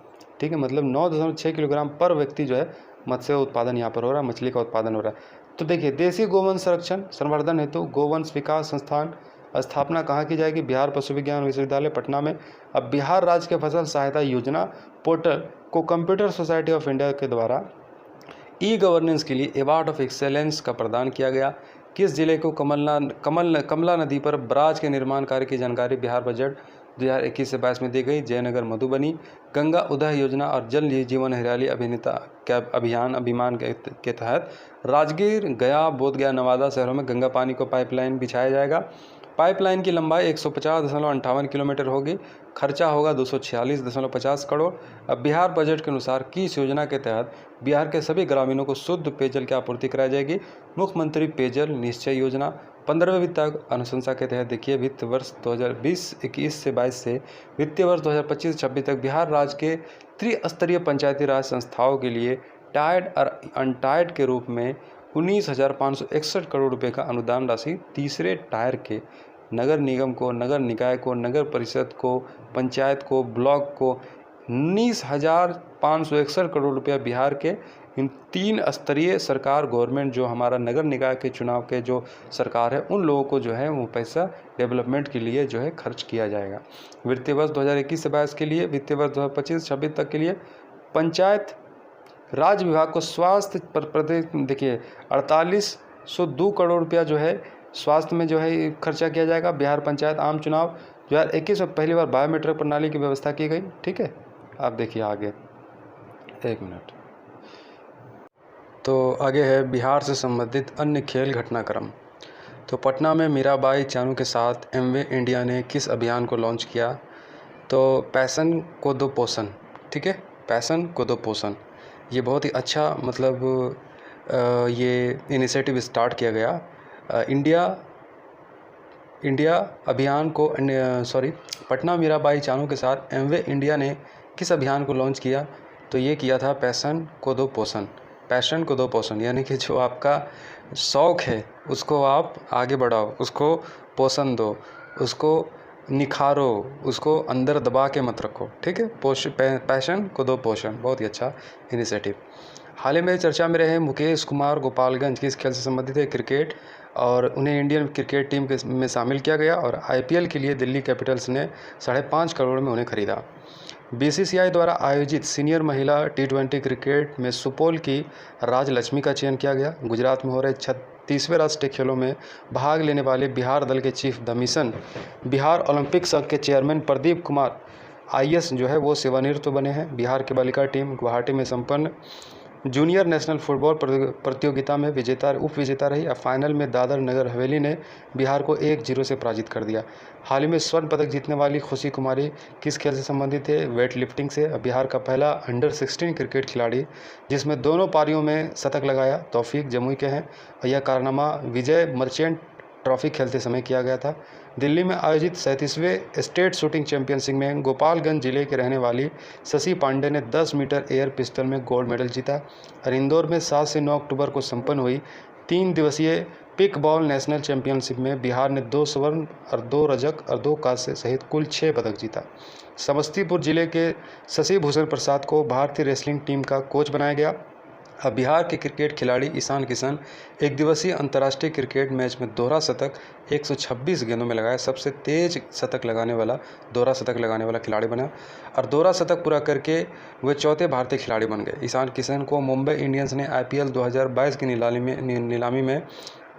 ठीक है, मतलब 9.6 किलोग्राम पर व्यक्ति जो है मत्स्य उत्पादन यहाँ पर हो रहा है, मछली का उत्पादन हो रहा है। तो देखिए देसी गोवंश संरक्षण संवर्धन हेतु गोवंश विकास संस्थान स्थापना कहाँ की जाएगी? बिहार पशु विज्ञान विश्वविद्यालय पटना में। अब बिहार राज्य के फसल सहायता योजना पोर्टल को कंप्यूटर सोसाइटी ऑफ इंडिया के द्वारा ई गवर्नेंस के लिए अवार्ड ऑफ एक्सेलेंस का प्रदान किया गया। किस जिले को कमला नदी पर बराज के निर्माण कार्य की जानकारी बिहार बजट 2021 से 22 में दी गई? जयनगर मधुबनी। गंगा उदय योजना और जल जीवन हरियाली अभियान के तहत राजगीर, गया, बोधगया, नवादा शहरों में गंगा पानी को पाइपलाइन बिछाया जाएगा। पाइपलाइन की लंबाई 150.58 किलोमीटर होगी। खर्चा होगा 246.50 करोड़। अब बिहार बजट के अनुसार किस योजना के तहत बिहार के सभी ग्रामीणों को शुद्ध पेयजल की आपूर्ति कराई जाएगी? मुख्यमंत्री पेयजल निश्चय योजना। 15वें वित्त आयोग अनुशंसा के तहत देखिए वित्त वर्ष 2020-21 से 22 से वित्तीय वर्ष 2025-26 तक बिहार राज्य के त्रिस्तरीय पंचायती राज संस्थाओं के लिए टाइड और अनटाइड के रूप में 19,561 करोड़ रुपए का अनुदान राशि तीसरे टायर के नगर निगम को, नगर निकाय को, नगर परिषद को, पंचायत को, ब्लॉक को 19,561 करोड़ रुपया बिहार के इन 3 स्तरीय सरकार गवर्नमेंट जो हमारा नगर निकाय के चुनाव के जो सरकार है उन लोगों को जो है वो पैसा डेवलपमेंट के लिए जो है खर्च किया जाएगा। वित्तीय वर्ष 2021 से 22 के लिए, वित्तीय वर्ष 2025-26 तक के लिए पंचायत राज विभाग को स्वास्थ्य पर प्रदेश देखिए 4802 करोड़ रुपया जो है स्वास्थ्य में जो है खर्चा किया जाएगा। बिहार पंचायत आम चुनाव 2021 में पहली बार बायोमेट्रिक प्रणाली की व्यवस्था की गई। ठीक है, आप देखिए आगे, एक मिनट। तो आगे है बिहार से संबंधित अन्य खेल घटनाक्रम। तो पटना में मीराबाई चानू के साथ एमवे इंडिया ने किस अभियान को लॉन्च किया? तो पैशन को दो पोषण। ठीक है, पैशन को दो पोषण, ये बहुत ही अच्छा मतलब ये इनिशिएटिव स्टार्ट किया गया। इंडिया अभियान को पटना मीराबाई चानू के साथ एमवे इंडिया ने किस अभियान को लॉन्च किया? तो ये किया था पैशन को दो पोषण। पैशन को दो पोषण यानी कि जो आपका शौक़ है उसको आप आगे बढ़ाओ, उसको पोषण दो, उसको निखारो, उसको अंदर दबा के मत रखो। ठीक है, पैशन को दो पोषण, बहुत ही अच्छा इनिशिएटिव। हाल ही में चर्चा में रहे मुकेश कुमार गोपालगंज किस खेल से संबंधित है? क्रिकेट, और उन्हें इंडियन क्रिकेट टीम में शामिल किया गया और आईपीएल के लिए दिल्ली कैपिटल्स ने 5.5 करोड़ में उन्हें खरीदा। बीसीसीआई द्वारा आयोजित सीनियर महिला T20 क्रिकेट में सुपौल की राजलक्ष्मी का चयन किया गया। गुजरात में हो रहे 36वें राष्ट्रीय खेलों में भाग लेने वाले बिहार दल के chief the mission Bihar Olympic संघ के चेयरमैन प्रदीप कुमार IAS जो है वो सेवानिवृत्त बने हैं। बिहार की बालिका टीम गुवाहाटी में संपन्न जूनियर नेशनल फुटबॉल प्रतियोगिता में उप विजेता रही। अब फाइनल में दादर नगर हवेली ने बिहार को 1-0 से पराजित कर दिया। हाल ही में स्वर्ण पदक जीतने वाली खुशी कुमारी किस खेल से संबंधित है? वेट लिफ्टिंग से। बिहार का पहला अंडर 16 क्रिकेट खिलाड़ी जिसमें दोनों पारियों में शतक लगाया तौफीक जमुई के हैं और यह कारनामा विजय मर्चेंट ट्रॉफी खेलते समय किया गया था। दिल्ली में आयोजित 37वें स्टेट शूटिंग चैंपियनशिप में गोपालगंज जिले के रहने वाली शशि पांडे ने 10 मीटर एयर पिस्टल में गोल्ड मेडल जीता। और इंदौर में 7 से 9 अक्टूबर को संपन्न हुई 3 दिवसीय पिक बॉल नेशनल चैंपियनशिप में बिहार ने 2 स्वर्ण और 2 रजक और 2 कांस्य सहित कुल 6 पदक जीता। समस्तीपुर जिले के शशि भूषण प्रसाद को भारतीय रेसलिंग टीम का कोच बनाया गया। अब बिहार के क्रिकेट खिलाड़ी ईशान किशन एक दिवसीय अंतर्राष्ट्रीय क्रिकेट मैच में दोहरा शतक 126 गेंदों में लगाया, सबसे तेज दोहरा शतक लगाने वाला खिलाड़ी बना और दोहरा शतक पूरा करके वे चौथे भारतीय खिलाड़ी बन गए। ईशान किशन को मुंबई इंडियंस ने IPL 2022 की नीलामी में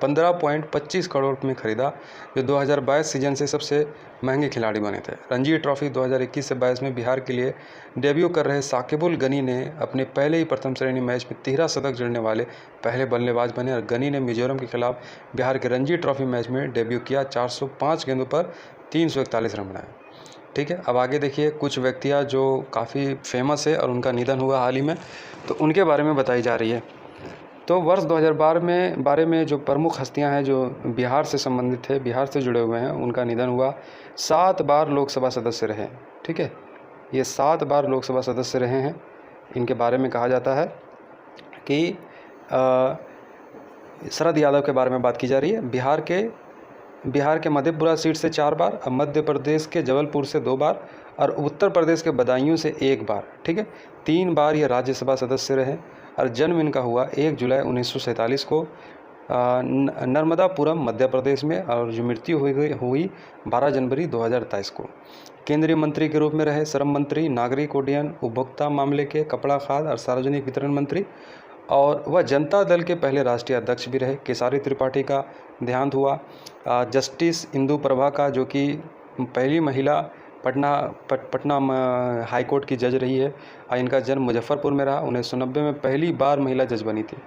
15.25 करोड़ में खरीदा, जो 2022 सीजन से सबसे महंगे खिलाड़ी बने थे। रणजी ट्रॉफी 2021 से 22 में बिहार के लिए डेब्यू कर रहे साकिबुल गनी ने अपने पहले ही प्रथम श्रेणी मैच में 13 शतक जड़ने वाले पहले बल्लेबाज बने और गनी ने मिजोरम के खिलाफ बिहार के रणजी ट्रॉफी मैच में डेब्यू किया। 405 गेंदों पर 341 रन बनाए। ठीक है, अब आगे देखिए कुछ व्यक्तियाँ जो काफ़ी फेमस है और उनका निधन हुआ हाल ही में, तो उनके बारे में बताई जा रही है। तो वर्ष 2012 में जो प्रमुख हस्तियां हैं जो बिहार से संबंधित है, बिहार से जुड़े हुए हैं, उनका निधन हुआ। 7 बार लोकसभा सदस्य रहे। ठीक है, ये 7 बार लोकसभा सदस्य रहे हैं। इनके बारे में कहा जाता है कि शरद यादव के बारे में बात की जा रही है। बिहार के मधेपुरा सीट से 4 बार, अब मध्य प्रदेश के जबलपुर से 2 बार और उत्तर प्रदेश के बदायूं से 1 बार। ठीक है, 3 बार ये राज्यसभा सदस्य रहे और जन्म इनका हुआ 1 जुलाई 1947 को नर्मदापुरम मध्य प्रदेश में, और जो मृत्यु हुई 12 जनवरी 2023 को। केंद्रीय मंत्री के रूप में रहे, श्रम मंत्री, नागरिक उड्डयन, उपभोक्ता मामले के, कपड़ा, खाद्य और सार्वजनिक वितरण मंत्री, और वह जनता दल के पहले राष्ट्रीय अध्यक्ष भी रहे। केसारी त्रिपाठी का देहांत हुआ। जस्टिस इंदु प्रभा का, जो कि पहली महिला पटना हाई कोर्ट की जज रही है, इनका जन्म मुजफ्फरपुर में रहा। 1990 में पहली बार महिला जज बनी थी।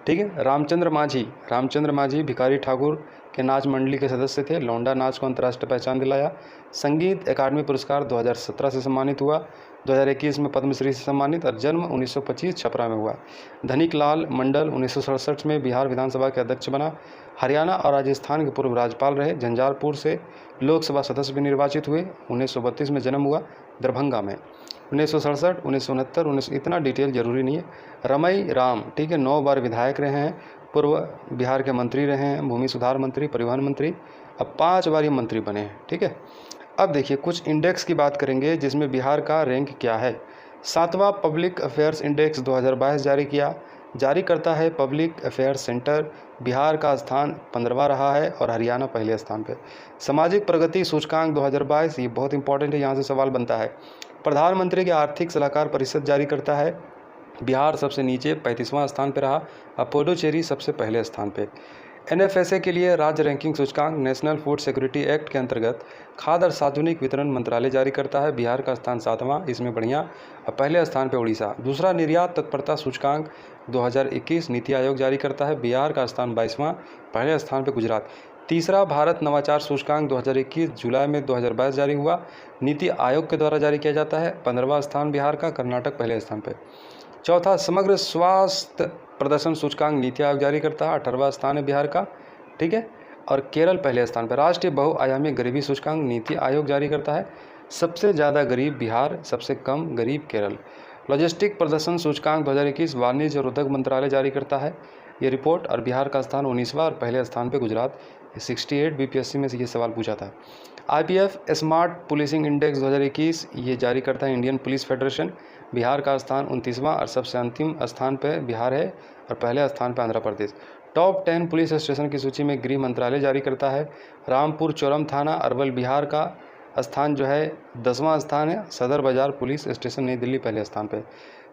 ठीक है, रामचंद्र मांझी भिखारी ठाकुर के नाच मंडली के सदस्य थे। लौंडा नाच को अंतर्राष्ट्रीय पहचान दिलाया। संगीत अकादमी पुरस्कार 2017 से सम्मानित हुआ। 2021 में पद्मश्री से सम्मानित, और जन्म 1925 छपरा में हुआ। धनिक लाल मंडल 1967 में बिहार विधानसभा के अध्यक्ष बना। हरियाणा और राजस्थान के पूर्व राज्यपाल रहे। झंझारपुर से लोकसभा सदस्य भी निर्वाचित हुए। 1932 में जन्म हुआ दरभंगा में। 1967, 1969, इतना डिटेल जरूरी नहीं है। रमई राम, ठीक है, 9 बार विधायक रहे हैं। पूर्व बिहार के मंत्री रहे हैं, भूमि सुधार मंत्री, परिवहन मंत्री। अब 5 बार ये मंत्री बने हैं। ठीक है, अब देखिए कुछ इंडेक्स की बात करेंगे जिसमें बिहार का रैंक क्या है। 7वां पब्लिक अफेयर्स इंडेक्स 2022 जारी करता है पब्लिक अफेयर्स सेंटर। बिहार का स्थान 15वां रहा है और हरियाणा पहले स्थान पे। सामाजिक प्रगति सूचकांक 2022, ये बहुत इंपॉर्टेंट है, यहाँ से सवाल बनता है। प्रधानमंत्री के आर्थिक सलाहकार परिषद जारी करता है। बिहार सबसे नीचे 35वां स्थान पर रहा, और पुडुचेरी सबसे पहले स्थान पे। NFSA के लिए राज्य रैंकिंग सूचकांक नेशनल फूड सिक्योरिटी एक्ट के अंतर्गत खाद्य और सार्वजनिक वितरण मंत्रालय जारी करता है। बिहार का स्थान 7वां, इसमें बढ़िया, और पहले स्थान पे उड़ीसा। दूसरा निर्यात तत्परता सूचकांक 2021 नीति आयोग जारी करता है। बिहार का स्थान 22वां, पहले स्थान पे गुजरात। तीसरा भारत नवाचार सूचकांक 2021 जुलाई में 2022 जारी हुआ, नीति आयोग के द्वारा जारी किया जाता है। 15वां स्थान बिहार का, कर्नाटक पहले स्थान पे। चौथा समग्र स्वास्थ्य प्रदर्शन सूचकांक नीति आयोग जारी करता है, 18वां स्थान है बिहार का। ठीक है, और केरल पहले स्थान पर। राष्ट्रीय बहुआयामी गरीबी सूचकांक नीति आयोग जारी करता है। सबसे ज़्यादा गरीब बिहार, सबसे कम गरीब केरल। लॉजिस्टिक प्रदर्शन सूचकांक 2021 वाणिज्य और उद्योग मंत्रालय जारी करता है ये रिपोर्ट, और बिहार का स्थान 19वां और पहले स्थान पर गुजरात। 68 BPSC में से ये सवाल पूछा था। IPF स्मार्ट पुलिसिंग इंडेक्स 2021 ये जारी करता है इंडियन पुलिस फेडरेशन। बिहार का स्थान 29वां और सबसे अंतिम स्थान पर बिहार है, और पहले स्थान पर Andhra Pradesh. Top 10 police station की सूची में गृह मंत्रालय जारी करता है। रामपुर चौरम थाना अरवल बिहार का स्थान जो है 10वां स्थान है। सदर बाजार पुलिस स्टेशन नई दिल्ली पहले स्थान पे।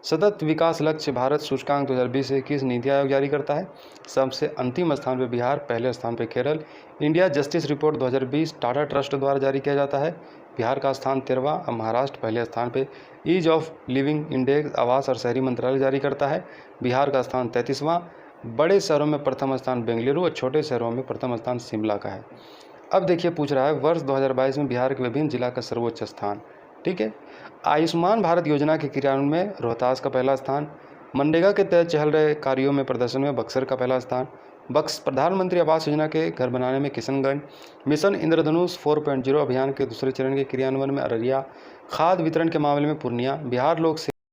सतत विकास लक्ष्य भारत सूचकांक 2020-21 नीति आयोग जारी करता है। सबसे अंतिम स्थान पे बिहार, पहले स्थान पे Kerala. India justice report 2020 Tata trust द्वारा जारी किया जाता है। बिहार का स्थान 13वां और महाराष्ट्र पहले स्थान पे। ईज ऑफ लिविंग इंडेक्स आवास और शहरी मंत्रालय जारी करता है। बिहार का स्थान 33वां। बड़े शहरों में प्रथम स्थान बेंगलुरु और छोटे शहरों में प्रथम स्थान शिमला का है। अब देखिए पूछ रहा है वर्ष 2022 में बिहार के विभिन्न जिला का सर्वोच्च स्थान। ठीक है, आयुष्मान भारत योजना के क्रियान्वयन में रोहतास का पहला स्थान। मनरेगा के तहत चल रहे कार्यों में प्रदर्शन में बक्सर का पहला स्थान। प्रधानमंत्री आवास योजना के घर बनाने में किशनगंज। मिशन इंद्रधनुष 4.0 अभियान के दूसरे चरण के क्रियान्वयन में अररिया। खाद्य वितरण के मामले में पूर्णिया। बिहार लोक